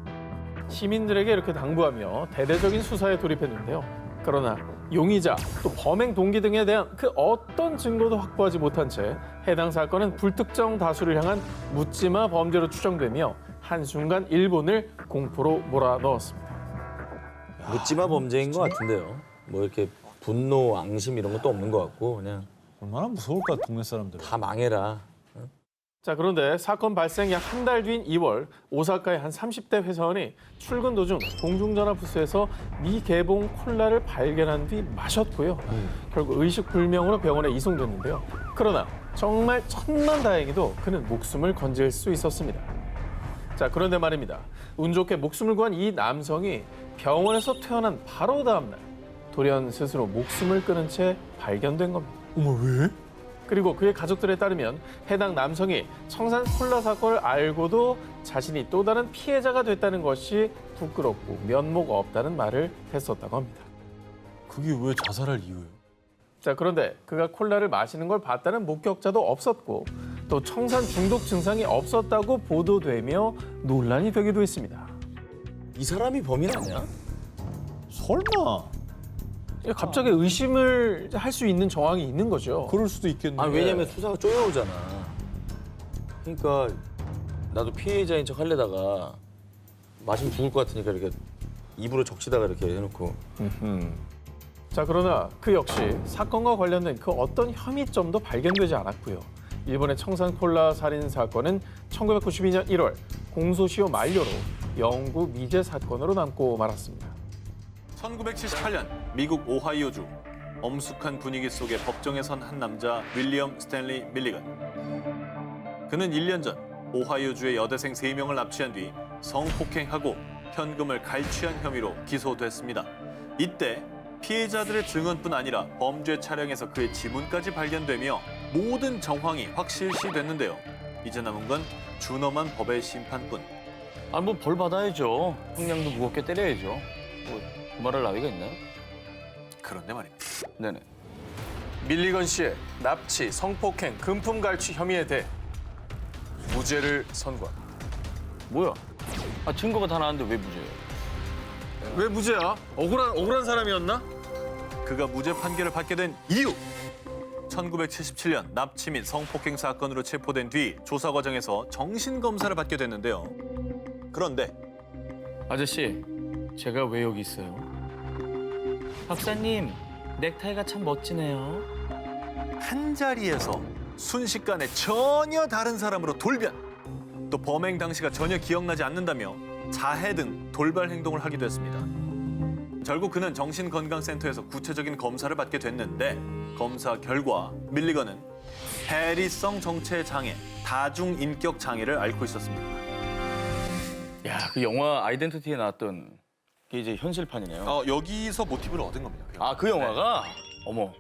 시민들에게 이렇게 당부하며 대대적인 수사에 돌입했는데요. 그러나 용의자, 또 범행 동기 등에 대한 그 어떤 증거도 확보하지 못한 채 해당 사건은 불특정 다수를 향한 묻지마 범죄로 추정되며 한순간 일본을 공포로 몰아넣었습니다. 묻지마 범죄인 것 같은데요. 뭐 이렇게 분노, 앙심 이런 것도 없는 것 같고 그냥 얼마나 무서울까, 동네 사람들. 다 망해라. 자, 그런데 사건 발생 약 한 달 뒤인 2월 오사카의 한 30대 회사원이 출근 도중 공중전화 부스에서 미개봉 콜라를 발견한 뒤 마셨고요. 결국 의식불명으로 병원에 이송됐는데요. 그러나 정말 천만다행히도 그는 목숨을 건질 수 있었습니다. 자, 그런데 말입니다. 운 좋게 목숨을 구한 이 남성이 병원에서 태어난 바로 다음 날 돌연 스스로 목숨을 끊은 채 발견된 겁니다. 어머 왜? 그리고 그의 가족들에 따르면 해당 남성이 청산 콜라 사건을 알고도 자신이 또 다른 피해자가 됐다는 것이 부끄럽고 면목 없다는 말을 했었다고 합니다. 그게 왜 자살할 이유예요? 자, 그런데 그가 콜라를 마시는 걸 봤다는 목격자도 없었고 또 청산 중독 증상이 없었다고 보도되며 논란이 되기도 했습니다. 이 사람이 범인 아니야? 설마. 갑자기 의심을 할 수 있는 정황이 있는 거죠. 그럴 수도 있겠네. 아, 왜냐면 수사가 쪼여오잖아. 그러니까 나도 피해자인 척 하려다가 마시면 죽을 것 같으니까 이렇게 입으로 적시다가 이렇게 해놓고. 자, 그러나 그 역시 사건과 관련된 그 어떤 혐의점도 발견되지 않았고요. 일본의 청산콜라 살인 사건은 1992년 1월 공소시효 만료로 영구 미제 사건으로 남고 말았습니다. 1978년 미국 오하이오주 엄숙한 분위기 속에 법정에 선 한 남자 윌리엄 스탠리 밀리건. 그는 1년 전 오하이오주의 여대생 3명을 납치한 뒤 성폭행하고 현금을 갈취한 혐의로 기소됐습니다. 이때 피해자들의 증언뿐 아니라 범죄 차량에서 그의 지문까지 발견되며 모든 정황이 확실시됐는데요. 이제 남은 건 준엄한 법의 심판뿐. 아, 뭐 벌 받아야죠. 형량도 무겁게 때려야죠. 뭐 말할 나위가 있나요? 그런데 말입니다. 네네. 밀리건 씨의 납치, 성폭행, 금품 갈취 혐의에 대해 무죄를 선고합니다. 뭐야? 아, 증거가 다 나왔는데 왜 무죄예요? 왜 무죄야? 억울한 사람이었나? 그가 무죄 판결을 받게 된 이유! 1977년 납치 및 성폭행 사건으로 체포된 뒤 조사 과정에서 정신검사를 받게 됐는데요. 그런데 아저씨, 제가 왜 여기 있어요? 박사님, 넥타이가 참 멋지네요. 한 자리에서 순식간에 전혀 다른 사람으로 돌변! 또 범행 당시가 전혀 기억나지 않는다며 자해 등 돌발 행동을 하기도 했습니다. 결국 그는 정신건강센터에서 구체적인 검사를 받게 됐는데 검사 결과 밀리건은 해리성 정체 장애, 다중인격 장애를 앓고 있었습니다. 야, 그 영화 아이덴티티에 나왔던 게 이제 현실판이네요. 여기서 모티브를 얻은 겁니다. 아, 그 영화가? 어머.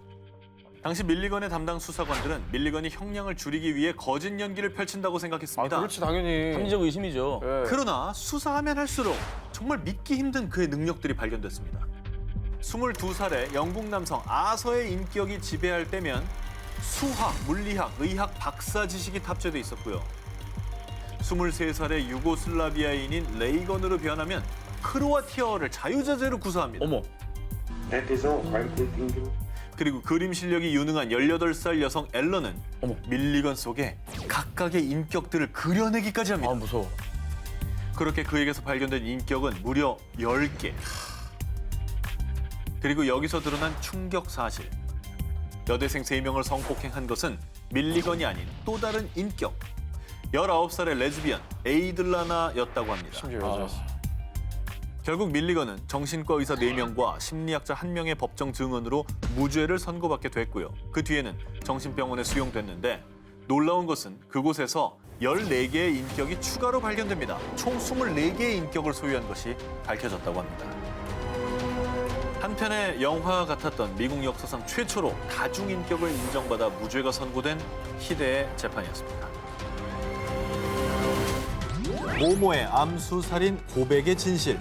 당시 밀리건의 담당 수사관들은 밀리건이 형량을 줄이기 위해 거짓 연기를 펼친다고 생각했습니다. 당연히. 합리적 의심이죠. 그러나 수사하면 할수록 정말 믿기 힘든 그의 능력들이 발견됐습니다. 22살의 영국 남성 아서의 인격이 지배할 때면 수학, 물리학, 의학 박사 지식이 탑재돼 있었고요. 23살의 유고슬라비아인인 레이건으로 변하면 크로아티아어를 자유자재로 구사합니다. 어머. 그리고 그림 실력이 유능한 18살 여성 앨런은 어머. 밀리건 속에 각각의 인격들을 그려내기까지 합니다. 아, 무서워. 그렇게 그에게서 발견된 인격은 무려 10개. 그리고 여기서 드러난 충격 사실. 여대생 3명을 성폭행한 것은 밀리건이 아닌 또 다른 인격. 19살의 레즈비언 에이들라나였다고 합니다. 심지어 여자였어. 결국 밀리건은 정신과 의사 4명과 심리학자 1명의 법정 증언으로 무죄를 선고받게 됐고요. 그 뒤에는 정신병원에 수용됐는데 놀라운 것은 그곳에서 14개의 인격이 추가로 발견됩니다. 총 24개의 인격을 소유한 것이 밝혀졌다고 합니다. 한편의 영화 같았던 미국 역사상 최초로 다중인격을 인정받아 무죄가 선고된 희대의 재판이었습니다. 모모의 암수살인 고백의 진실.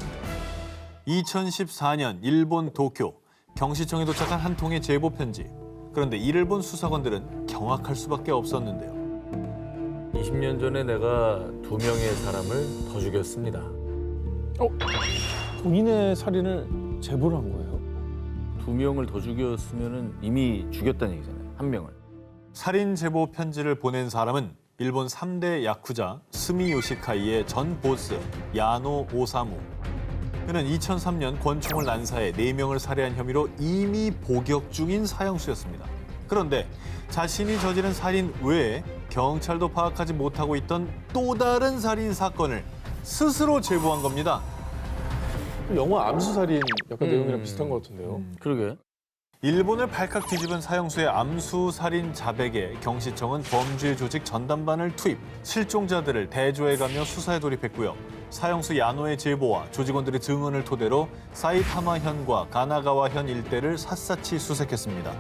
2014년 일본 도쿄 경시청에 도착한 한 통의 제보 편지. 그런데 이를 본 수사관들은 경악할 수밖에 없었는데요. 20년 전에 내가 2명의 사람을 더 죽였습니다. 본인의 살인을 제보를 한 거예요? 2명을 더 죽였으면 이미 죽였다는 얘기잖아요. 1명을. 살인 제보 편지를 보낸 사람은 일본 3대 야쿠자 스미 요시카이의 전 보스 야노 오사무. 그는 2003년 권총을 난사해 4명을 살해한 혐의로 이미 복역 중인 사형수였습니다. 그런데 자신이 저지른 살인 외에 경찰도 파악하지 못하고 있던 또 다른 살인 사건을 스스로 제보한 겁니다. 영화 암수살인 약간 내용이랑 비슷한 것 같은데요. 그러게. 일본을 발칵 뒤집은 사형수의 암수 살인 자백에 경시청은 범죄 조직 전담반을 투입, 실종자들을 대조해가며 수사에 돌입했고요. 사형수 야노의 제보와 조직원들의 증언을 토대로 사이타마현과 가나가와현 일대를 샅샅이 수색했습니다.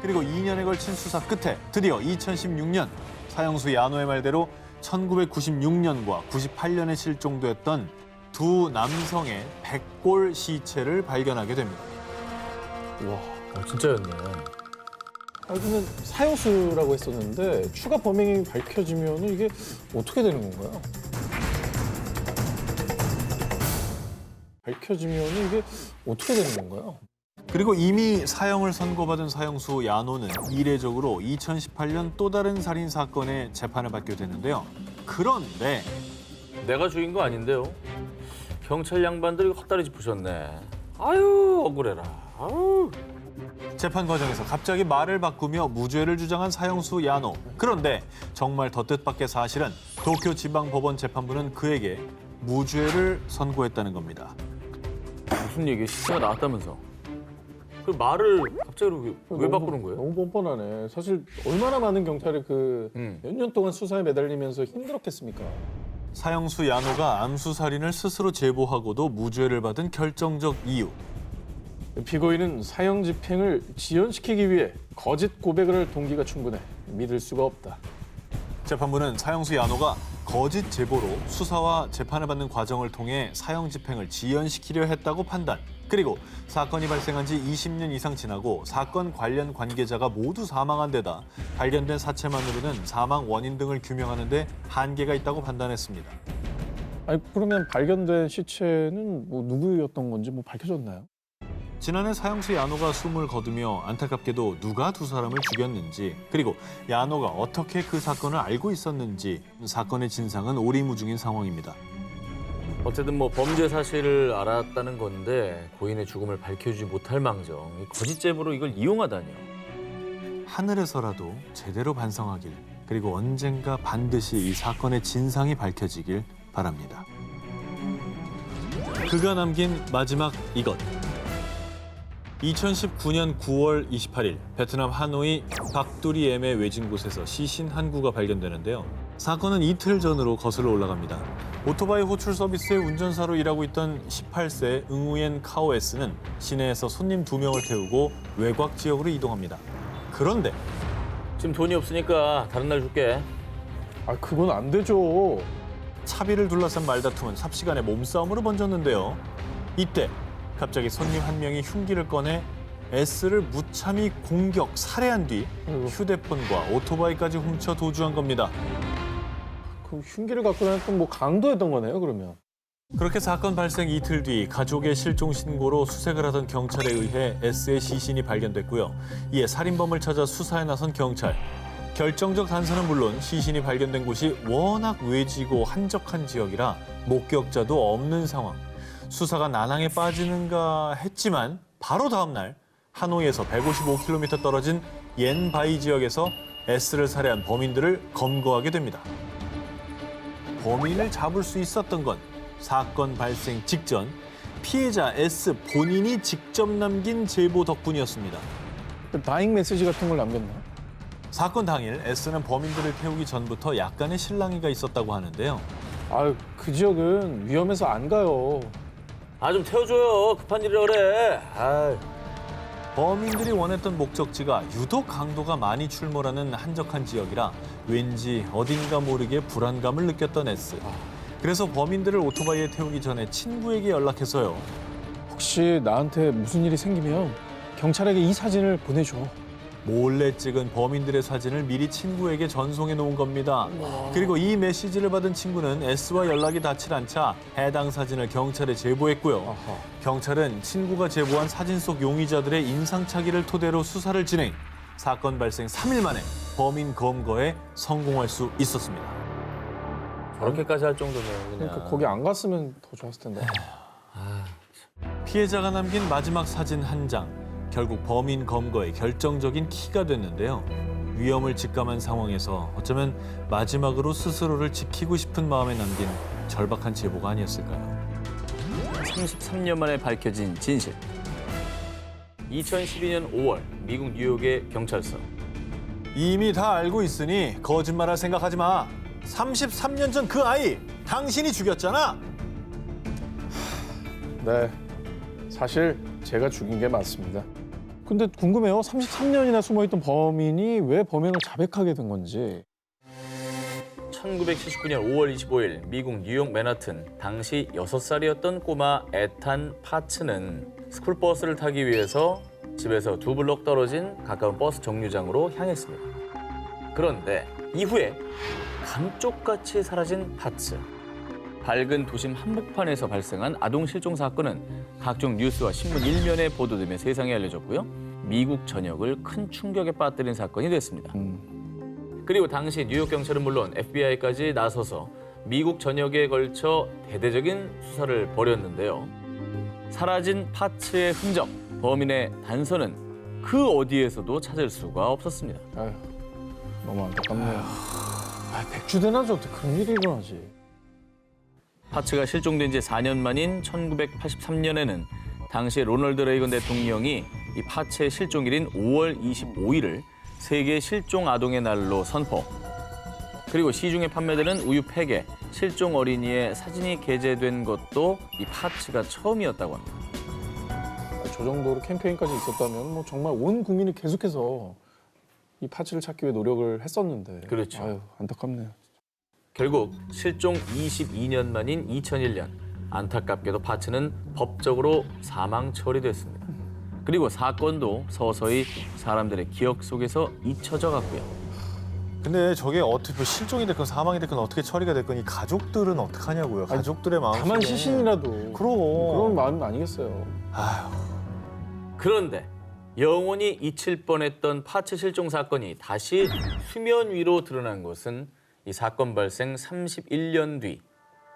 그리고 2년에 걸친 수사 끝에 드디어 2016년 사형수 야노의 말대로 1996년과 98년에 실종됐던 두 남성의 백골 시체를 발견하게 됩니다. 진짜였네. 알고는 사형수라고 했었는데 추가 범행이 밝혀지면 이게 어떻게 되는 건가요? 밝혀지면 이게 어떻게 되는 건가요? 그리고 이미 사형을 선고받은 사형수 야노는 이례적으로 2018년 또 다른 살인 사건에 재판을 받게 되는데요. 그런데 내가 죽인 거 아닌데요. 경찰 양반들이 헛다리 짚으셨네. 아유 억울해라. 아유. 재판 과정에서 갑자기 말을 바꾸며 무죄를 주장한 사형수 야노. 그런데 정말 더 뜻밖의 사실은 도쿄 지방법원 재판부는 그에게 무죄를 선고했다는 겁니다. 무슨 얘기야? 시체가 나왔다면서. 그 말을 갑자기 왜 바꾸는 거예요? 너무 뻔뻔하네. 사실 얼마나 많은 경찰이 몇 년 동안 수사에 매달리면서 힘들었겠습니까? 사형수 야노가 암수살인을 스스로 제보하고도 무죄를 받은 결정적 이유. 피고인은 사형 집행을 지연시키기 위해 거짓 고백을 할 동기가 충분해 믿을 수가 없다. 재판부는 사형수 야노가 거짓 제보로 수사와 재판을 받는 과정을 통해 사형 집행을 지연시키려 했다고 판단. 그리고 사건이 발생한 지 20년 이상 지나고 사건 관련 관계자가 모두 사망한 데다 발견된 사체만으로는 사망 원인 등을 규명하는 데 한계가 있다고 판단했습니다. 아니 그러면 발견된 시체는 뭐 누구였던 건지 뭐 밝혀졌나요? 지난해 사형수 야노가 숨을 거두며 안타깝게도 누가 두 사람을 죽였는지 그리고 야노가 어떻게 그 사건을 알고 있었는지 사건의 진상은 오리무중인 상황입니다. 어쨌든 뭐 범죄 사실을 알았다는 건데 고인의 죽음을 밝혀주지 못할 망정 이 거짓 제보로 이걸 이용하다니요. 하늘에서라도 제대로 반성하길 그리고 언젠가 반드시 이 사건의 진상이 밝혀지길 바랍니다. 그가 남긴 마지막 이것. 2019년 9월 28일 베트남 하노이 박두리엠의 외진 곳에서 시신 한 구가 발견되는데요. 사건은 이틀 전으로 거슬러 올라갑니다. 오토바이 호출 서비스의 운전사로 일하고 있던 18세 응우옌 카오 S는 시내에서 손님 2명을 태우고 외곽 지역으로 이동합니다. 그런데 지금 돈이 없으니까 다른 날 줄게. 아 그건 안 되죠. 차비를 둘러싼 말다툼은 삽시간에 몸싸움으로 번졌는데요. 이때 갑자기 손님 한 명이 흉기를 꺼내 S를 무참히 공격, 살해한 뒤 휴대폰과 오토바이까지 훔쳐 도주한 겁니다. 그 흉기를 갖고 다녔던 뭐 강도였던 거네요, 그러면. 그렇게 사건 발생 이틀 뒤 가족의 실종 신고로 수색을 하던 경찰에 의해 S의 시신이 발견됐고요. 이에 살인범을 찾아 수사에 나선 경찰. 결정적 단서는 물론 시신이 발견된 곳이 워낙 외지고 한적한 지역이라 목격자도 없는 상황. 수사가 난항에 빠지는가 했지만 바로 다음 날 하노이에서 155km 떨어진 옌바이 지역에서 S를 살해한 범인들을 검거하게 됩니다. 범인을 잡을 수 있었던 건 사건 발생 직전 피해자 S 본인이 직접 남긴 제보 덕분이었습니다. 다잉 메시지 같은 걸 남겼나요? 사건 당일 S는 범인들을 태우기 전부터 약간의 실랑이가 있었다고 하는데요. 아, 그 지역은 위험해서 안 가요. 아 좀 태워줘요. 급한 일이라 그래. 아. 범인들이 원했던 목적지가 유독 강도가 많이 출몰하는 한적한 지역이라 왠지 어딘가 모르게 불안감을 느꼈던 S. 그래서 범인들을 오토바이에 태우기 전에 친구에게 연락해서요. 혹시 나한테 무슨 일이 생기면 경찰에게 이 사진을 보내줘. 몰래 찍은 범인들의 사진을 미리 친구에게 전송해 놓은 겁니다. 그리고 이 메시지를 받은 친구는 S와 연락이 닿질 않자 해당 사진을 경찰에 제보했고요. 아하. 경찰은 친구가 제보한 사진 속 용의자들의 인상착의를 토대로 수사를 진행. 사건 발생 3일 만에 범인 검거에 성공할 수 있었습니다. 저렇게까지 할 정도면 그냥. 그러니까 거기 안 갔으면 더 좋았을 텐데. 피해자가 남긴 마지막 사진 한 장. 결국 범인 검거에 결정적인 키가 됐는데요. 위험을 직감한 상황에서 어쩌면 마지막으로 스스로를 지키고 싶은 마음에 남긴 절박한 제보가 아니었을까요? 33년 만에 밝혀진 진실. 2012년 5월 미국 뉴욕의 경찰서. 이미 다 알고 있으니 거짓말할 생각하지 마. 33년 전 그 아이 당신이 죽였잖아. 네, 사실 제가 죽인 게 맞습니다. 근데 궁금해요. 33년이나 숨어있던 범인이 왜 범행을 자백하게 된 건지. 1979년 5월 25일 미국 뉴욕 맨하튼 당시 6살이었던 꼬마 에탄 파츠는 스쿨버스를 타기 위해서 집에서 2블록 떨어진 가까운 버스 정류장으로 향했습니다. 그런데 이후에 감쪽같이 사라진 파츠. 밝은 도심 한복판에서 발생한 아동 실종 사건은 각종 뉴스와 신문 일면에 보도되며 세상에 알려졌고요. 미국 전역을 큰 충격에 빠뜨린 사건이 됐습니다. 그리고 당시 뉴욕 경찰은 물론 FBI까지 나서서 미국 전역에 걸쳐 대대적인 수사를 벌였는데요. 사라진 파츠의 흔적, 범인의 단서는 그 어디에서도 찾을 수가 없었습니다. 아휴, 너무 안타깝네요. 백주대낮에 어떻게 그런 일이 일어나지? 파츠가 실종된 지 4년 만인 1983년에는 당시 로널드 레이건 대통령이 이 파츠의 실종일인 5월 25일을 세계 실종 아동의 날로 선포. 그리고 시중에 판매되는 우유 팩에 실종 어린이의 사진이 게재된 것도 이 파츠가 처음이었다고 합니다. 저 정도로 캠페인까지 있었다면 뭐 정말 온 국민이 계속해서 이 파츠를 찾기 위해 노력을 했었는데. 그렇죠. 아유, 안타깝네요. 결국 실종 22년 만인 2001년 안타깝게도 파츠는 법적으로 사망 처리됐습니다. 그리고 사건도 서서히 사람들의 기억 속에서 잊혀져 갔고요. 근데 저게 어떻게 뭐 실종이 됐건 사망이 됐건 어떻게 처리가 됐건 이 가족들은 어떡하냐고요. 가족들의 마음. 가만 속에. 시신이라도 그런 마음 아니겠어요. 아휴. 그런데 영원히 잊힐 뻔했던 파츠 실종 사건이 다시 수면 위로 드러난 것은 이 사건 발생 31년 뒤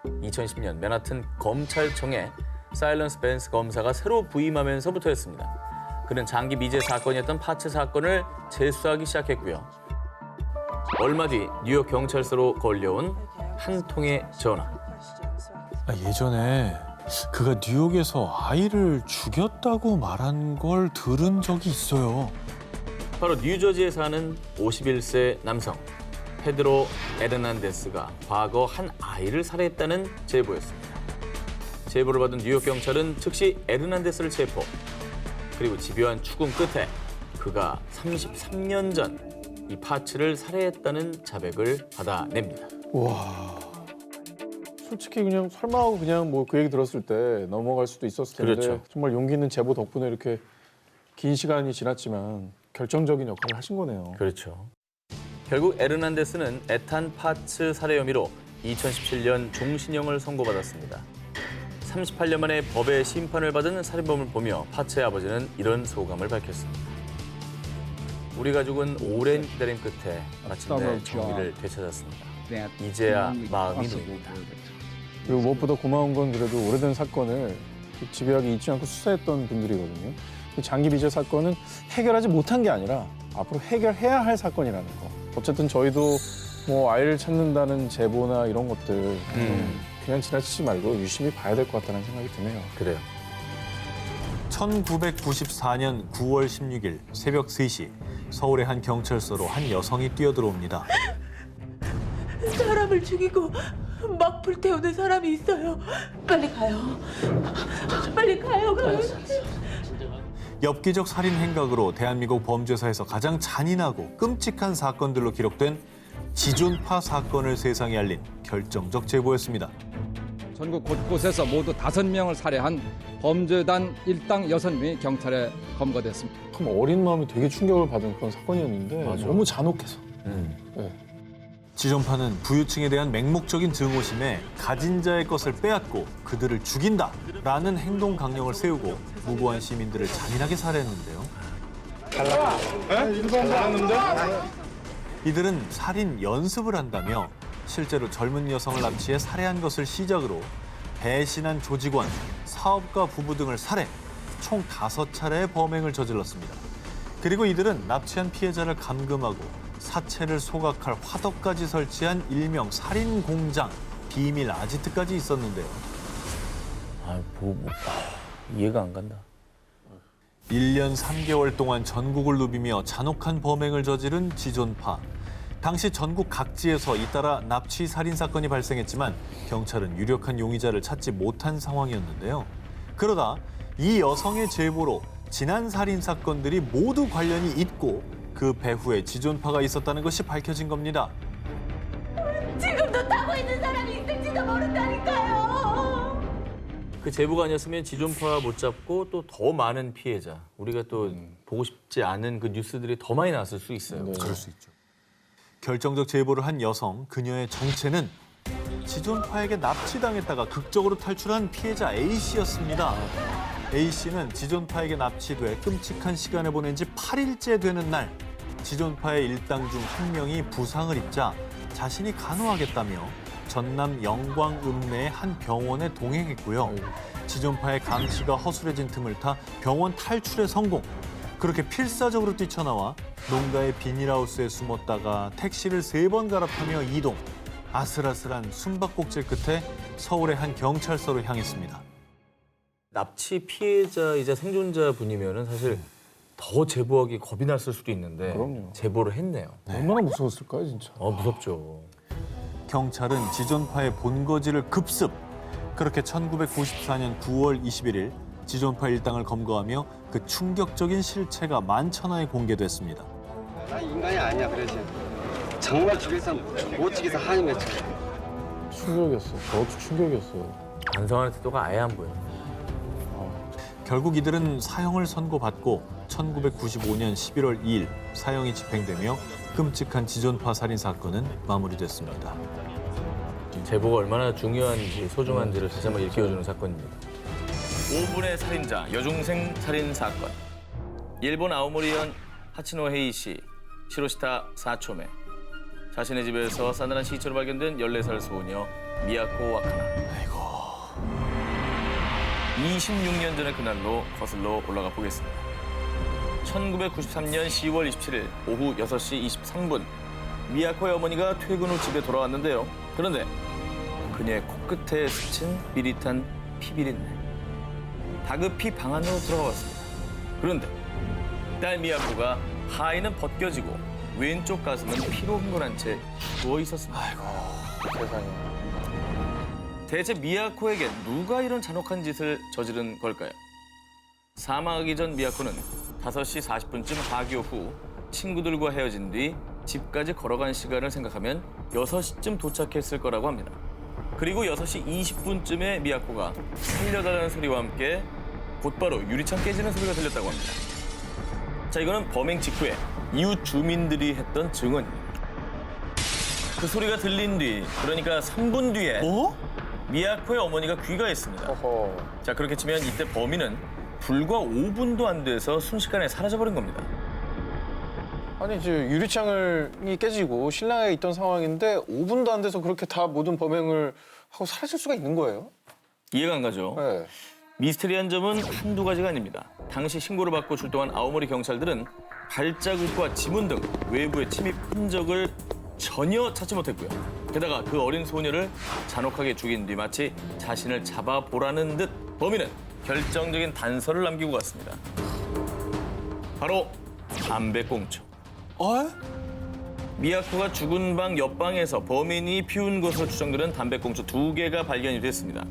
2010년 맨하튼 검찰청에 사일런스 벤스 검사가 새로 부임하면서부터였습니다. 그는 장기 미제 사건이었던 파츠 사건을 재수하기 시작했고요. 얼마 뒤 뉴욕 경찰서로 걸려온 한 통의 전화. 예전에 그가 뉴욕에서 아이를 죽였다고 말한 걸 들은 적이 있어요. 바로 뉴저지에 사는 51세 남성 페드로 에르난데스가 과거 한 아이를 살해했다는 제보였습니다. 제보를 받은 뉴욕 경찰은 즉시 에르난데스를 체포. 그리고 집요한 추궁 끝에 그가 33년 전 이 파츠를 살해했다는 자백을 받아냅니다. 와, 솔직히 그냥 설마 하고 그냥 뭐 그 얘기 들었을 때 넘어갈 수도 있었을 텐데 그렇죠. 정말 용기 있는 제보 덕분에 이렇게 긴 시간이 지났지만 결정적인 역할을 하신 거네요. 그렇죠. 결국 에르난데스는 에탄 파츠 살해 혐의로 2017년 종신형을 선고받았습니다. 38년 만에 법의 심판을 받은 살인범을 보며 파츠의 아버지는 이런 소감을 밝혔습니다. 우리 가족은 오랜 기다림 끝에 마침내 정의를 되찾았습니다. 이제야 마음이 놓입니다. 그리고 무엇보다 고마운 건 그래도 오래된 사건을 집요하게 잊지 않고 수사했던 분들이거든요. 장기 미제 사건은 해결하지 못한 게 아니라 앞으로 해결해야 할 사건이라는 거. 어쨌든 저희도 뭐 아이를 찾는다는 제보나 이런 것들 그냥 지나치지 말고 유심히 봐야 될 것 같다는 생각이 드네요. 그래요. 1994년 9월 16일 새벽 3시 서울의 한 경찰서로 한 여성이 뛰어들어옵니다. 사람을 죽이고 막 불태우는 사람이 있어요. 빨리 가요. 빨리 가요. 엽기적 살인 행각으로 대한민국 범죄사에서 가장 잔인하고 끔찍한 사건들로 기록된 지존파 사건을 세상에 알린 결정적 제보였습니다. 전국 곳곳에서 모두 5명을 살해한 범죄단 일당 6명이 경찰에 검거됐습니다. 참 어린 마음이 되게 충격을 받은 그런 사건이었는데 너무 잔혹해서. 네. 지존파는 부유층에 대한 맹목적인 증오심에 가진 자의 것을 빼앗고 그들을 죽인다라는 행동 강령을 세우고 무고한 시민들을 잔인하게 살해했는데요. 이들은 살인 연습을 한다며 실제로 젊은 여성을 납치해 살해한 것을 시작으로 배신한 조직원, 사업가 부부 등을 살해, 총 5차례의 범행을 저질렀습니다. 그리고 이들은 납치한 피해자를 감금하고 사체를 소각할 화덕까지 설치한 일명 살인 공장, 비밀 아지트까지 있었는데요. 이해가 안 간다. 1년 3개월 동안 전국을 누비며 잔혹한 범행을 저지른 지존파. 당시 전국 각지에서 잇따라 납치 살인 사건이 발생했지만 경찰은 유력한 용의자를 찾지 못한 상황이었는데요. 그러다 이 여성의 제보로 지난 살인 사건들이 모두 관련이 있고 그 배후에 지존파가 있었다는 것이 밝혀진 겁니다. 지금도 타고 있는 사람이 있을지도 모른다니까요. 그 제보가 아니었으면 지존파 못 잡고 또 더 많은 피해자, 우리가 또 보고 싶지 않은 그 뉴스들이 더 많이 나왔을 수 있어요. 그럴 수 있죠. 결정적 제보를 한 여성, 그녀의 정체는 지존파에게 납치당했다가 극적으로 탈출한 피해자 A씨였습니다. A씨는 지존파에게 납치돼 끔찍한 시간을 보낸 지 8일째 되는 날, 지존파의 일당 중 한 명이 부상을 입자 자신이 간호하겠다며 전남 영광 읍내의 한 병원에 동행했고요. 지존파의 감시가 허술해진 틈을 타 병원 탈출에 성공. 그렇게 필사적으로 뛰쳐나와 농가의 비닐하우스에 숨었다가 택시를 3번 갈아타며 이동. 아슬아슬한 숨바꼭질 끝에 서울의 한 경찰서로 향했습니다. 납치 피해자이자 생존자 분이면은 사실 더 제보하기 겁이 났을 수도 있는데 그럼요. 제보를 했네요. 얼마나 무서웠을까요, 진짜. 무섭죠. 경찰은 지존파의 본거지를 급습. 그렇게 1994년 9월 21일 지존파 일당을 검거하며 그 충격적인 실체가 만천하에 공개됐습니다. 난 인간이 아니야 그러지. 정말 죽여서 못 죽여서 한이 맺혀. 충격이었어. 저도 충격이었어요. 반성하는 태도가 아예 안 보여. 결국 이들은 사형을 선고받고 1995년 11월 2일 사형이 집행되며 끔찍한 지존파 살인 사건은 마무리됐습니다. 제보가 얼마나 중요한지 소중한지를 다시 한번 일깨워주는 사건입니다. 5분의 살인자, 여중생 살인 사건. 일본 아오모리현 하치노 헤이 씨, 시로시타 사초메. 자신의 집에서 싸늘한 시체로 발견된 14살 소녀 미야코 와카나. 26년 전의 그날로 거슬러 올라가 보겠습니다. 1993년 10월 27일 오후 6시 23분 미야코의 어머니가 퇴근 후 집에 돌아왔는데요. 그런데 그녀의 코끝에 스친 비릿한 피비린내. 다급히 방 안으로 들어갔습니다. 그런데 딸 미야코가 하의는 벗겨지고 왼쪽 가슴은 피로 흥건한 채 누워 있었습니다. 세상에. 대체 미야코에게 누가 이런 잔혹한 짓을 저지른 걸까요? 사망하기 전 미야코는 5시 40분쯤 하교 후 친구들과 헤어진 뒤 집까지 걸어간 시간을 생각하면 6시쯤 도착했을 거라고 합니다. 그리고 6시 20분쯤에 미야코가 살려달라는 소리와 함께 곧바로 유리창 깨지는 소리가 들렸다고 합니다. 자, 이거는 범행 직후에 이웃 주민들이 했던 증언입니다. 그 소리가 들린 뒤, 그러니까 3분 뒤에 미야코의 어머니가 귀가했습니다. 자, 그렇게 치면 이때 범인은 불과 5분도 안 돼서 순식간에 사라져버린 겁니다. 아니, 이제 유리창이 깨지고 신랑이 있던 상황인데 5분도 안 돼서 그렇게 다 모든 범행을 하고 사라질 수가 있는 거예요? 이해가 안 가죠? 네. 미스테리한 점은 한두 가지가 아닙니다. 당시 신고를 받고 출동한 아오모리 경찰들은 발자국과 지문 등 외부의 침입 흔적을 전혀 찾지 못했고요. 게다가 그 어린 소녀를 잔혹하게 죽인 뒤 마치 자신을 잡아보라는 듯 범인은 결정적인 단서를 남기고 갔습니다. 바로 담배꽁초. 미야코가 죽은 방 옆방에서 범인이 피운 것으로 추정되는 담배꽁초 2개가 발견이 됐습니다.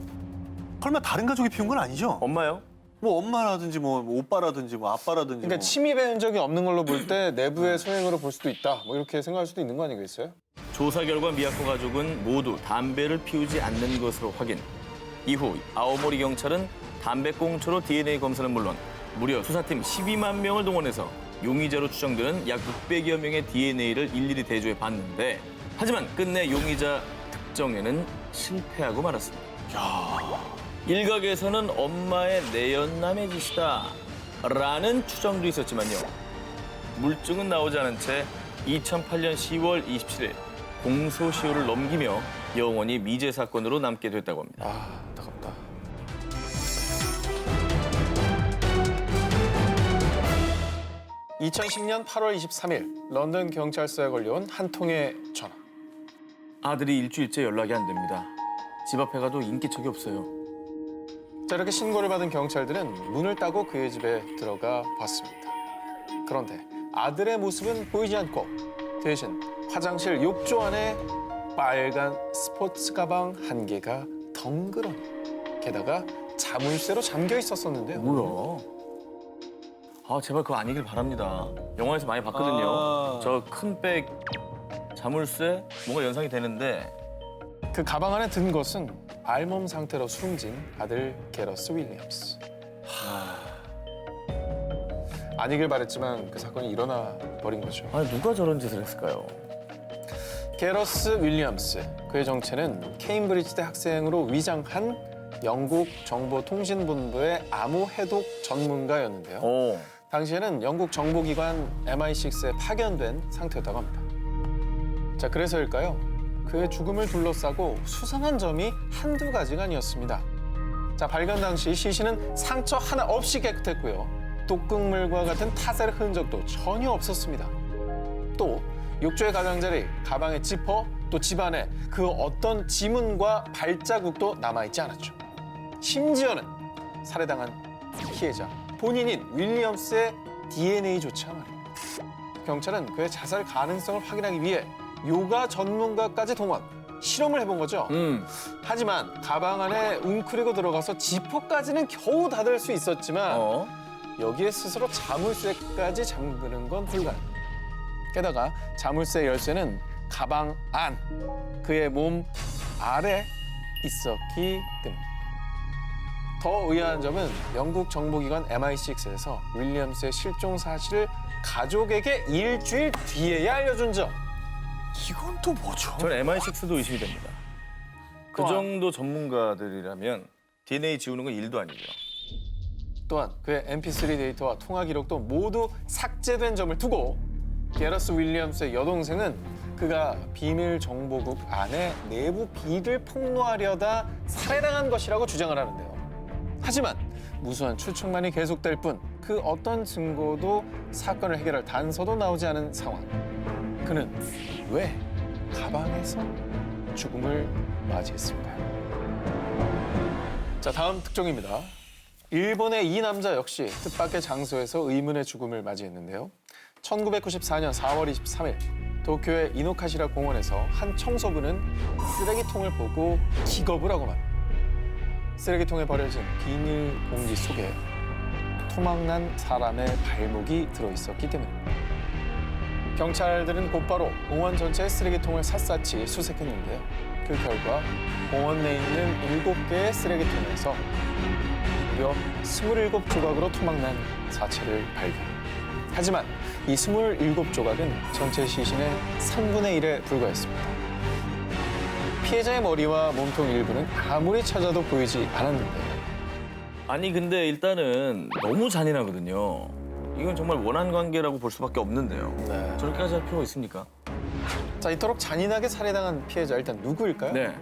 설마 다른 가족이 피운 건 아니죠? 엄마요? 뭐 엄마라든지 뭐 오빠라든지 뭐 아빠라든지. 그러니까 뭐. 침입의 흔적이 없는 걸로 볼 때 내부의 소행으로 볼 수도 있다. 뭐 이렇게 생각할 수도 있는 거 아니겠어요? 조사 결과 미야코 가족은 모두 담배를 피우지 않는 것으로 확인. 이후 아오모리 경찰은 담배꽁초로 DNA 검사는 물론 무려 수사팀 12만 명을 동원해서 용의자로 추정되는 약 600여 명의 DNA를 일일이 대조해 봤는데 하지만 끝내 용의자 특정에는 실패하고 말았습니다. 일각에서는 엄마의 내연남의 짓이다 라는 추정도 있었지만요. 물증은 나오지 않은 채 2008년 10월 27일 공소시효를 넘기며 영원히 미제 사건으로 남게 됐다고 합니다. 아, 안타깝다. (2010년 8월 23일) 런던 경찰서에 걸려온 한 통의 전화. 아들이 일주일째 연락이 안 됩니다. 집 앞에 가도 인기척이 없어요. 자, 이렇게 신고를 받은 경찰들은 문을 따고 그의 집에 들어가 봤습니다. 그런데 아들의 모습은 보이지 않고 대신 화장실 욕조 안에 빨간 스포츠 가방 한 개가 덩그러니 게다가 자물쇠로 잠겨 있었었는데요. 뭐야? 아 제발 그거 아니길 바랍니다. 영화에서 많이 봤거든요. 아. 저 큰 백 자물쇠 뭔가 연상이 되는데 그 가방 안에 든 것은 알몸 상태로 숨진 아들 게러스 윌리엄스. 아니길 바랬지만 그 사건이 일어나 버린 거죠. 아니 누가 저런 짓을 했을까요? 게러스 윌리엄스, 그의 정체는 케임브리지대 학생으로 위장한 영국 정보통신본부의 암호 해독 전문가였는데요. 오. 당시에는 영국 정보기관 MI6에 파견된 상태였다고 합니다. 자, 그래서일까요? 그의 죽음을 둘러싸고 수상한 점이 한두 가지가 아니었습니다. 자, 발견 당시 시신은 상처 하나 없이 깨끗했고요. 독극물과 같은 타살 흔적도 전혀 없었습니다. 또 욕조의 가장자리, 가방의 지퍼, 또 집안에 그 어떤 지문과 발자국도 남아있지 않았죠. 심지어는 살해당한 피해자 본인인 윌리엄스의 DNA조차 말입니다. 경찰은 그의 자살 가능성을 확인하기 위해 요가 전문가까지 동원, 실험을 해본 거죠. 하지만 가방 안에 웅크리고 들어가서 지퍼까지는 겨우 닫을 수 있었지만 여기에 스스로 자물쇠까지 잠그는 건 불가능. 게다가 자물쇠 열쇠는 가방 안, 그의 몸 아래 있었기 때문에. 더 의아한 점은 영국 정보기관 MI6에서 윌리엄스의 실종 사실을 가족에게 일주일 뒤에야 알려준 점. 이건 또 뭐죠? 저는 MI6도 의심이 됩니다. 그 정도 전문가들이라면 DNA 지우는 건 일도 아니죠. 또한 그의 MP3 데이터와 통화 기록도 모두 삭제된 점을 두고 게러스 윌리엄스의 여동생은 그가 비밀 정보국 안에 내부 비리를 폭로하려다 살해당한 것이라고 주장을 하는데요. 하지만 무수한 추측만이 계속될 뿐 그 어떤 증거도 사건을 해결할 단서도 나오지 않은 상황. 그는 왜 가방에서 죽음을 맞이했을까요? 자, 다음 특종입니다. 일본의 이 남자 역시 뜻밖의 장소에서 의문의 죽음을 맞이했는데요. 1994년 4월 23일 도쿄의 이노카시라 공원에서 한 청소부는 쓰레기통을 보고 기겁을 하고 맙니다. 쓰레기통에 버려진 비닐 봉지 속에 토막난 사람의 발목이 들어있었기 때문입니다. 경찰들은 곧바로 공원 전체의 쓰레기통을 샅샅이 수색했는데요. 그 결과 공원 내에 있는 7개의 쓰레기통에서 무려 27조각으로 토막난 사체를 발견. 하지만 이 27조각은 전체 시신의 3분의 1에 불과했습니다. 피해자의 머리와 몸통 일부는 아무리 찾아도 보이지 않았는데요. 아니 근데 일단은 너무 잔인하거든요. 이건 정말 원한 관계라고 볼 수밖에 없는데요. 네. 저렇게까지 할 필요가 있습니까? 자, 이토록 잔인하게 살해당한 피해자 일단 누구일까요? 네.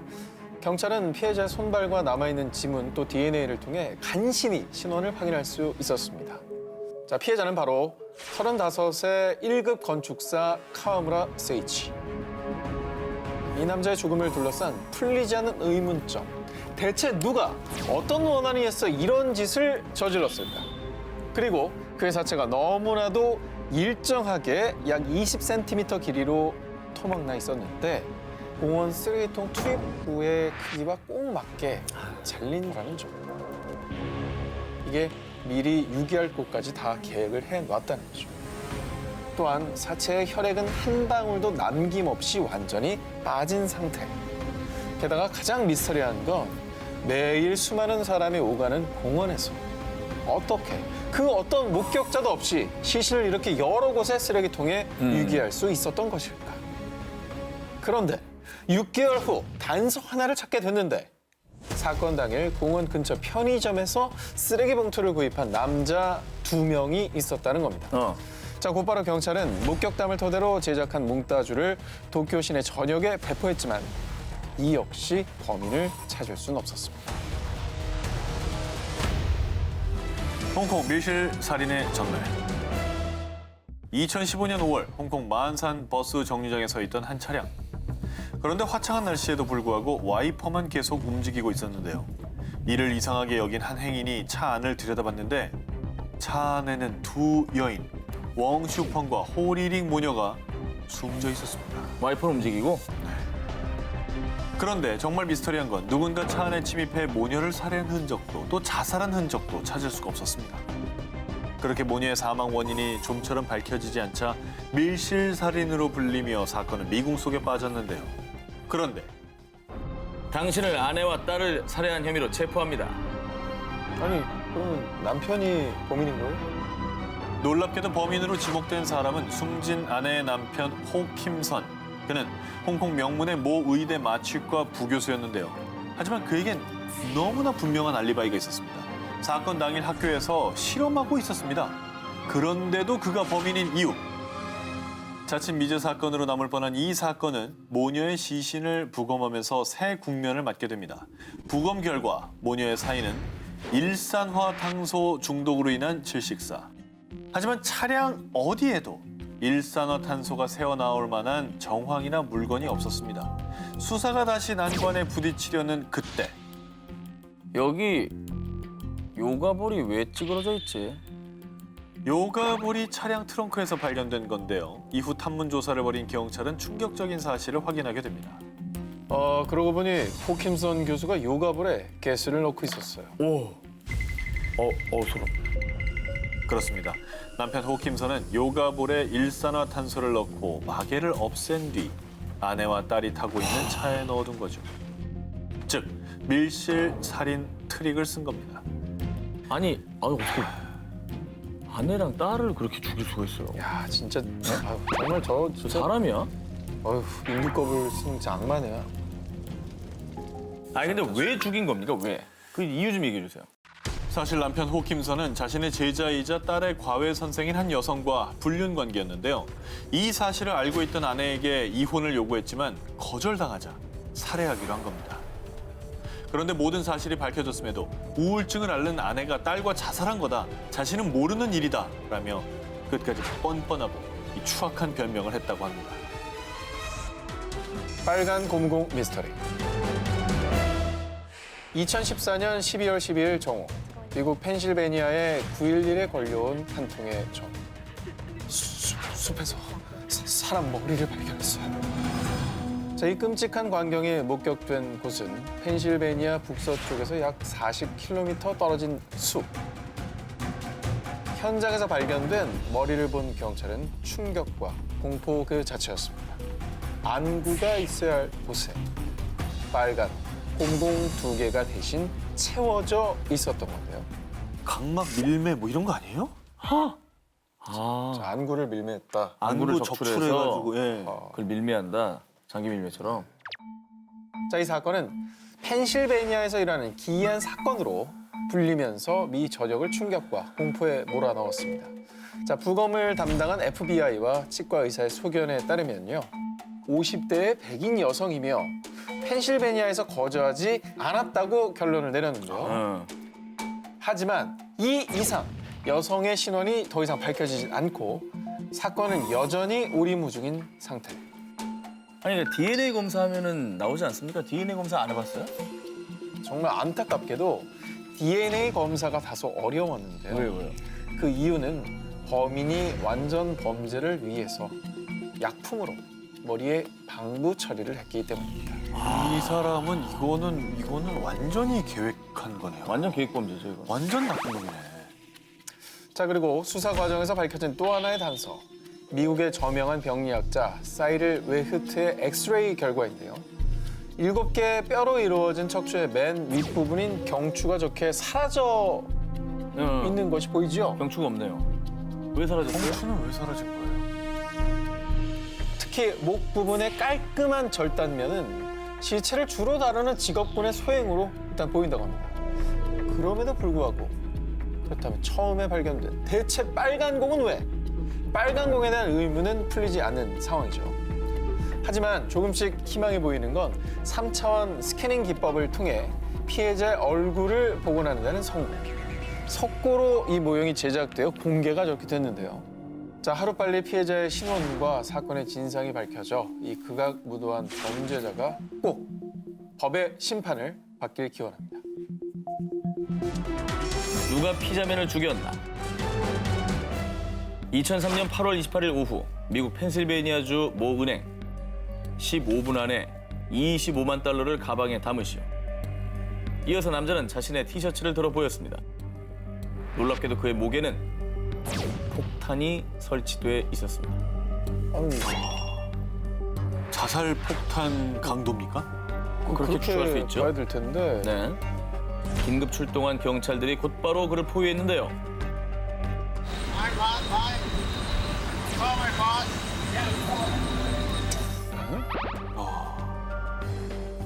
경찰은 피해자의 손발과 남아있는 지문 또 DNA를 통해 간신히 신원을 확인할 수 있었습니다. 자, 피해자는 바로 35세 1급 건축사 카와무라 세이치. 이 남자의 죽음을 둘러싼 풀리지 않는 의문점. 대체 누가 어떤 원한이 있어 이런 짓을 저질렀을까? 그리고 그의 사체가 너무나도 일정하게 약 20cm 길이로 토막나 있었는데 공원 쓰레기통 투입구의 크기와 꼭 맞게 잘린다는 점. 이게 미리 유기할 곳까지 다 계획을 해놨다는 거죠. 또한 사체의 혈액은 한 방울도 남김없이 완전히 빠진 상태. 게다가 가장 미스터리한 건 매일 수많은 사람이 오가는 공원에서 어떻게 그 어떤 목격자도 없이 시신을 이렇게 여러 곳의 쓰레기통에 유기할 수 있었던 것일까? 그런데 6개월 후 단서 하나를 찾게 됐는데 사건 당일 공원 근처 편의점에서 쓰레기 봉투를 구입한 남자 2명이 있었다는 겁니다. 자, 곧바로 경찰은 목격담을 토대로 제작한 몽따주를 도쿄 시내 전역에 배포했지만 이 역시 범인을 찾을 수는 없었습니다. 홍콩 밀실 살인의 전날. 2015년 5월 홍콩 마안산 버스 정류장에 서 있던 한 차량. 그런데 화창한 날씨에도 불구하고 와이퍼만 계속 움직이고 있었는데요. 이를 이상하게 여긴 한 행인이 차 안을 들여다봤는데 차 안에는 두 여인, 웡슈펑과 호리링 모녀가 숨져 있었습니다. 와이퍼는 움직이고 그런데 정말 미스터리한 건 누군가 차 안에 침입해 모녀를 살해한 흔적도 또 자살한 흔적도 찾을 수가 없었습니다. 그렇게 모녀의 사망 원인이 좀처럼 밝혀지지 않자 밀실살인으로 불리며 사건은 미궁 속에 빠졌는데요. 그런데 당신을 아내와 딸을 살해한 혐의로 체포합니다. 아니, 그러면 남편이 범인인 거예요? 놀랍게도 범인으로 지목된 사람은 숨진 아내의 남편 호킴선. 그는 홍콩 명문의 모 의대 마취과 부교수였는데요. 하지만 그에겐 너무나 분명한 알리바이가 있었습니다. 사건 당일 학교에서 실험하고 있었습니다. 그런데도 그가 범인인 이유. 자칫 미제 사건으로 남을 뻔한 이 사건은 모녀의 시신을 부검하면서 새 국면을 맞게 됩니다. 부검 결과 모녀의 사인은 일산화탄소 중독으로 인한 질식사. 하지만 차량 어디에도 일산화탄소가 새어나올 만한 정황이나 물건이 없었습니다. 수사가 다시 난관에 부딪히려는 그때 여기 요가볼이 왜 찌그러져 있지? 요가볼이 차량 트렁크에서 발견된 건데요. 이후 탐문 조사를 벌인 경찰은 충격적인 사실을 확인하게 됩니다. 그러고 보니 호킴선 교수가 요가볼에 가스를 넣고 있었어요. 소름. 그렇습니다. 남편 호킴선은 요가볼에 일산화탄소를 넣고 마개를 없앤 뒤 아내와 딸이 타고 있는 차에 넣어둔 거죠. 즉 밀실 살인 트릭을 쓴 겁니다. 아니, 어떻게 아내랑 딸을 그렇게 죽일 수가 있어요? 야, 진짜 정말 저 진짜 사람이야? 어휴, 인두껍을 쓰는 장만이야. 아니 근데 왜 죽인 겁니까? 왜? 그 이유 좀 얘기해 주세요. 사실 남편 호킴선은 자신의 제자이자 딸의 과외 선생인 한 여성과 불륜 관계였는데요. 이 사실을 알고 있던 아내에게 이혼을 요구했지만 거절당하자 살해하기로 한 겁니다. 그런데 모든 사실이 밝혀졌음에도 우울증을 앓는 아내가 딸과 자살한 거다. 자신은 모르는 일이다. 라며 끝까지 뻔뻔하고 이 추악한 변명을 했다고 합니다. 빨간 고무공 미스터리. 2014년 12월 12일 정오, 미국 펜실베니아의 9.11에 걸려온 한 통의 전. 숲에서 사람 머리를 발견했어요. 자, 이 끔찍한 광경이 목격된 곳은 펜실베니아 북서쪽에서 약 40km 떨어진 숲. 현장에서 발견된 머리를 본 경찰은 충격과 공포 그 자체였습니다. 안구가 있어야 할 곳에 빨간 곰공 2개가 대신 채워져 있었던 건데요. 각막 밀매 뭐 이런 거 아니에요? 자, 안구를 밀매했다. 안구를 적출해가지고 예. 그걸 밀매한다. 장기 밀매처럼. 자, 이 사건은 펜실베니아에서 일어나는 기이한 사건으로 불리면서 미 전역을 충격과 공포에 몰아넣었습니다. 자, 부검을 담당한 FBI와 치과 의사의 소견에 따르면요. 50대의 백인 여성이며 펜실베니아에서 거주하지 않았다고 결론을 내렸는데요. 하지만 이 이상 여성의 신원이 더 이상 밝혀지지 않고 사건은 여전히 오리무중인 상태. 아니 그러니까 DNA 검사하면은 나오지 않습니까? DNA 검사 안 해봤어요? 정말 안타깝게도 DNA 검사가 다소 어려웠는데요. 왜요? 그 이유는 범인이 완전 범죄를 위해서 약품으로 머리에 방부 처리를 했기 때문입니다. 이 사람은 이거는 완전히 계획한 거네요. 완전 계획범죄죠 이거. 완전 나쁜 놈이네. 자, 그리고 수사 과정에서 밝혀진 또 하나의 단서. 미국의 저명한 병리학자 사이를 웨흐트의 엑스레이 결과인데요. 7개의 뼈로 이루어진 척추의 맨 윗부분인 경추가 좋게 사라져 있는 것이 보이죠? 경추가 없네요. 왜 사라졌어요? 청춘은 왜 사라진 거예요? 특히 목 부분의 깔끔한 절단면은 시체를 주로 다루는 직업군의 소행으로 일단 보인다고 합니다. 그럼에도 불구하고 그렇다면 처음에 발견된 대체 빨간 공은 왜? 빨간 공에 대한 의문은 풀리지 않는 상황이죠. 하지만 조금씩 희망이 보이는 건 3차원 스캐닝 기법을 통해 피해자의 얼굴을 복원하는 데는 성공. 석고로 이 모형이 제작되어 공개가 저렇게 됐는데요. 자, 하루빨리 피해자의 신원과 사건의 진상이 밝혀져 이 극악무도한 범죄자가 꼭 법의 심판을 받길 기원합니다. 누가 피자맨을 죽였나? 2003년 8월 28일 오후 미국 펜실베이니아주 모 은행 15분 안에 25만 달러를 가방에 담으시오. 이어서 남자는 자신의 티셔츠를 들어 보였습니다. 놀랍게도 그의 목에는 폭탄이 설치돼 있었습니다. 자살 폭탄 강도입니까? 그렇게 추측할 수 있죠. 봐야 될 텐데. 네. 긴급 출동한 경찰들이 곧바로 그를 포위했는데요.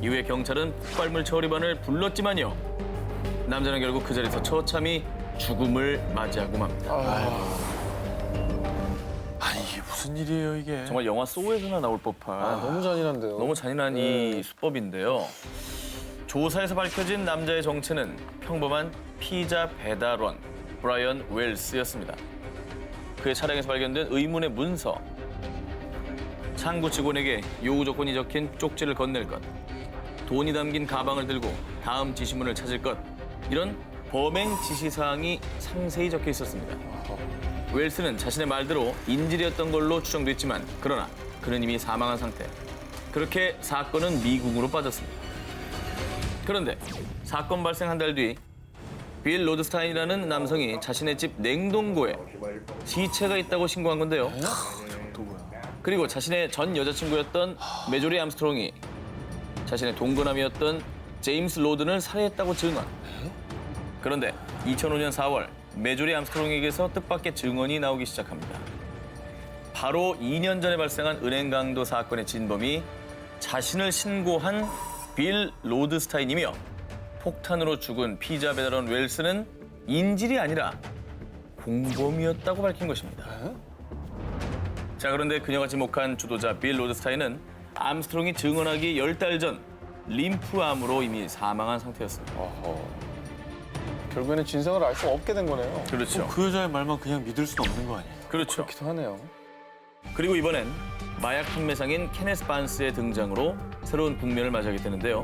이후에 경찰은 폭발물 처리반을 불렀지만요. 남자는 결국 그 자리에서 처참히 죽음을 맞이하고 맙니다. 아니 이게 무슨 일이에요 이게? 정말 영화 소우에서나 나올 법한 너무 잔인한데요. 너무 잔인한 이 수법인데요. 조사에서 밝혀진 남자의 정체는 평범한 피자 배달원 브라이언 웰스였습니다. 그의 차량에서 발견된 의문의 문서, 창구 직원에게 요구 조건이 적힌 쪽지를 건넬 것, 돈이 담긴 가방을 들고 다음 지시문을 찾을 것, 이런 범행 지시사항이 상세히 적혀 있었습니다. 웰스는 자신의 말대로 인질이었던 걸로 추정됐지만 그러나 그는 이미 사망한 상태. 그렇게 사건은 미궁으로 빠졌습니다. 그런데 사건 발생 한 달 뒤 빌 로드스타인이라는 남성이 자신의 집 냉동고에 시체가 있다고 신고한 건데요. 그리고 자신의 전 여자친구였던 메조리 암스트롱이 자신의 동거남이었던 제임스 로든을 살해했다고 증언. 그런데 2005년 4월 메조리 암스트롱에게서 뜻밖의 증언이 나오기 시작합니다. 바로 2년 전에 발생한 은행 강도 사건의 진범이 자신을 신고한 빌 로드스타인이며 폭탄으로 죽은 피자 배달원 웰스는 인질이 아니라 공범이었다고 밝힌 것입니다. 자, 그런데 그녀가 지목한 주도자 빌 로드스타인은 암스트롱이 증언하기 10달 전 림프암으로 이미 사망한 상태였습니다. 결국에는 진상을 알 수 없게 된 거네요. 그렇죠. 그 여자의 말만 그냥 믿을 수는 없는 거 아니에요? 그렇죠. 그렇기도 하네요. 그리고 이번엔 마약 판매상인 케네스 반스의 등장으로 새로운 국면을 맞이하게 되는데요.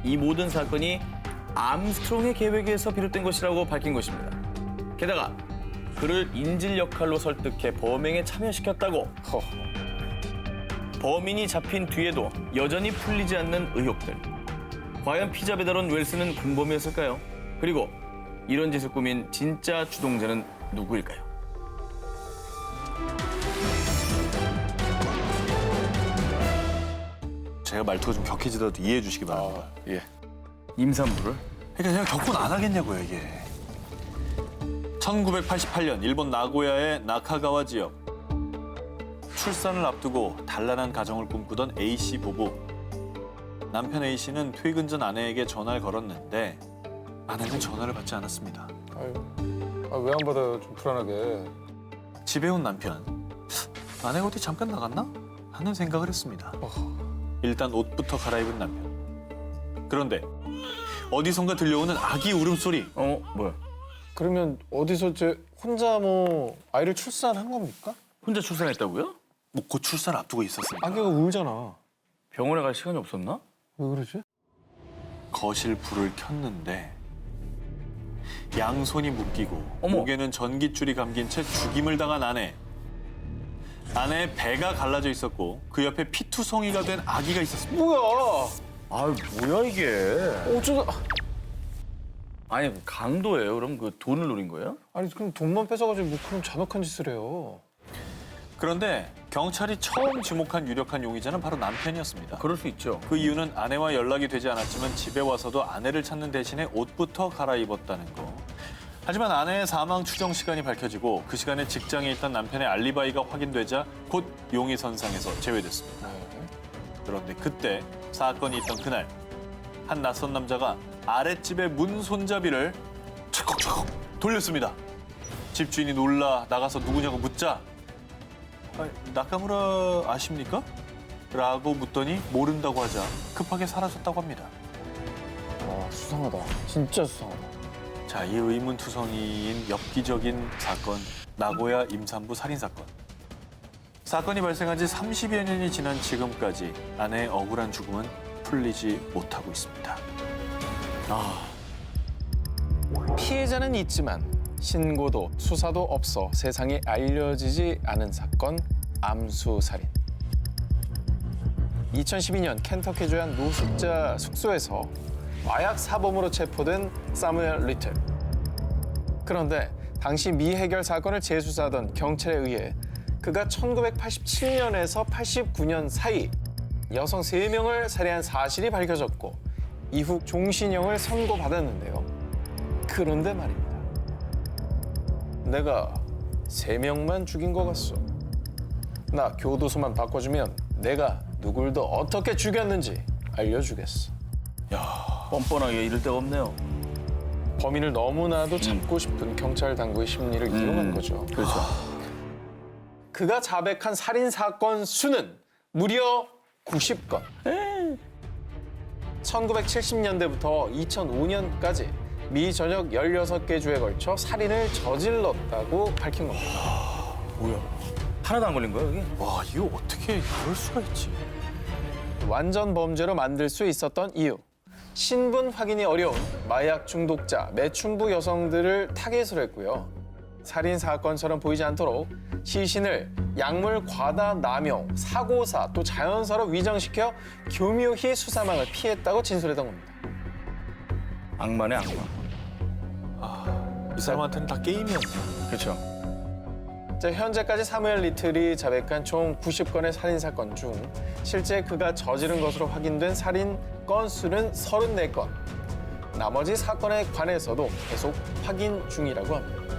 이 모든 사건이 암스트롱의 계획에서 비롯된 것이라고 밝힌 것입니다. 게다가 그를 인질 역할로 설득해 범행에 참여시켰다고. 범인이 잡힌 뒤에도 여전히 풀리지 않는 의혹들. 과연 피자 배달원 웰스는 공범이었을까요? 그리고 이런 짓을 꾸민 진짜 주동자는 누구일까요? 제가 말투가 좀 격해지더라도 이해해 주시기 바랍니다. 예. 임산부를? 그러니까 제가 결혼 안 하겠냐고요 이게. 1988년 일본 나고야의 나카가와 지역. 출산을 앞두고 단란한 가정을 꿈꾸던 A씨 부부. 남편 A씨는 퇴근 전 아내에게 전화를 걸었는데 아내는 전화를 받지 않았습니다. 왜 안 받아요? 좀 불안하게. 집에 온 남편. 아내가 어디 잠깐 나갔나? 하는 생각을 했습니다. 일단 옷부터 갈아입은 남편. 그런데 어디선가 들려오는 아기 울음소리. 뭐야? 그러면 어디서 혼자 아이를 출산한 겁니까? 혼자 출산했다고요? 뭐 곧 출산을 앞두고 있었습니다. 아기가 울잖아. 병원에 갈 시간이 없었나? 왜 그러지? 거실 불을 켰는데 양손이 묶이고 어머. 목에는 전깃줄이 감긴 채 죽임을 당한 아내. 아내의 배가 갈라져 있었고 그 옆에 피투성이가 된 아기가 있었습니다. 뭐야? 아, 뭐야 이게? 어쩌다. 아니, 강도예요? 그럼 그 돈을 노린 거예요? 아니 그럼 돈만 뺏어가지고 뭐 그런 잔혹한 짓을 해요. 그런데 경찰이 처음 지목한 유력한 용의자는 바로 남편이었습니다. 그럴 수 있죠. 그 이유는 아내와 연락이 되지 않았지만 집에 와서도 아내를 찾는 대신에 옷부터 갈아입었다는 거. 하지만 아내의 사망 추정 시간이 밝혀지고 그 시간에 직장에 있던 남편의 알리바이가 확인되자 곧 용의선상에서 제외됐습니다. 그런데 그때 사건이 있던 그날 한 낯선 남자가 아랫집의 문 손잡이를 철컥철컥 돌렸습니다. 집주인이 놀라 나가서 누구냐고 묻자 나카무라 아십니까? 라고 묻더니 모른다고 하자 급하게 사라졌다고 합니다. 와 수상하다. 진짜 수상하다. 자, 이 의문투성이인 엽기적인 사건, 나고야 임산부 살인사건. 사건이 발생한 지 30여 년이 지난 지금까지 아내의 억울한 죽음은 풀리지 못하고 있습니다. 피해자는 있지만 신고도 수사도 없어 세상에 알려지지 않은 사건 암수살인. 2012년 켄터키주의 한 노숙자 숙소에서 마약 사범으로 체포된 사무엘 리틀. 그런데 당시 미해결 사건을 재수사하던 경찰에 의해 그가 1987년에서 89년 사이 여성 3명을 살해한 사실이 밝혀졌고 이후 종신형을 선고받았는데요. 그런데 말입니다. 내가 3명만 죽인 것 같소. 나 교도소만 바꿔주면 내가 누굴 더 어떻게 죽였는지 알려주겠어. 뻔뻔하게 이럴 데가 없네요. 범인을 너무나도 잡고 싶은 경찰 당국의 심리를 이용한 거죠. 그렇죠. 그가 자백한 살인 사건 수는 무려 90건. 1970년대부터 2005년까지 미 전역 16개 주에 걸쳐 살인을 저질렀다고 밝힌 겁니다. 하나도 안 걸린 거야, 여기? 와, 이거 어떻게 그럴 수가 있지? 완전 범죄로 만들 수 있었던 이유. 신분 확인이 어려운 마약 중독자, 매춘부 여성들을 타겟으로 했고요. 살인 사건처럼 보이지 않도록 시신을 약물 과다 남용, 사고사, 또 자연사로 위장시켜 교묘히 수사망을 피했다고 진술했던 겁니다. 악마네, 악마. 이 사람한테는 다 게임이었네. 그렇죠. 자, 현재까지 사무엘 리틀이 자백한 총 90건의 살인 사건 중 실제 그가 저지른 것으로 확인된 살인 건수는 34건. 나머지 사건에 관해서도 계속 확인 중이라고 합니다.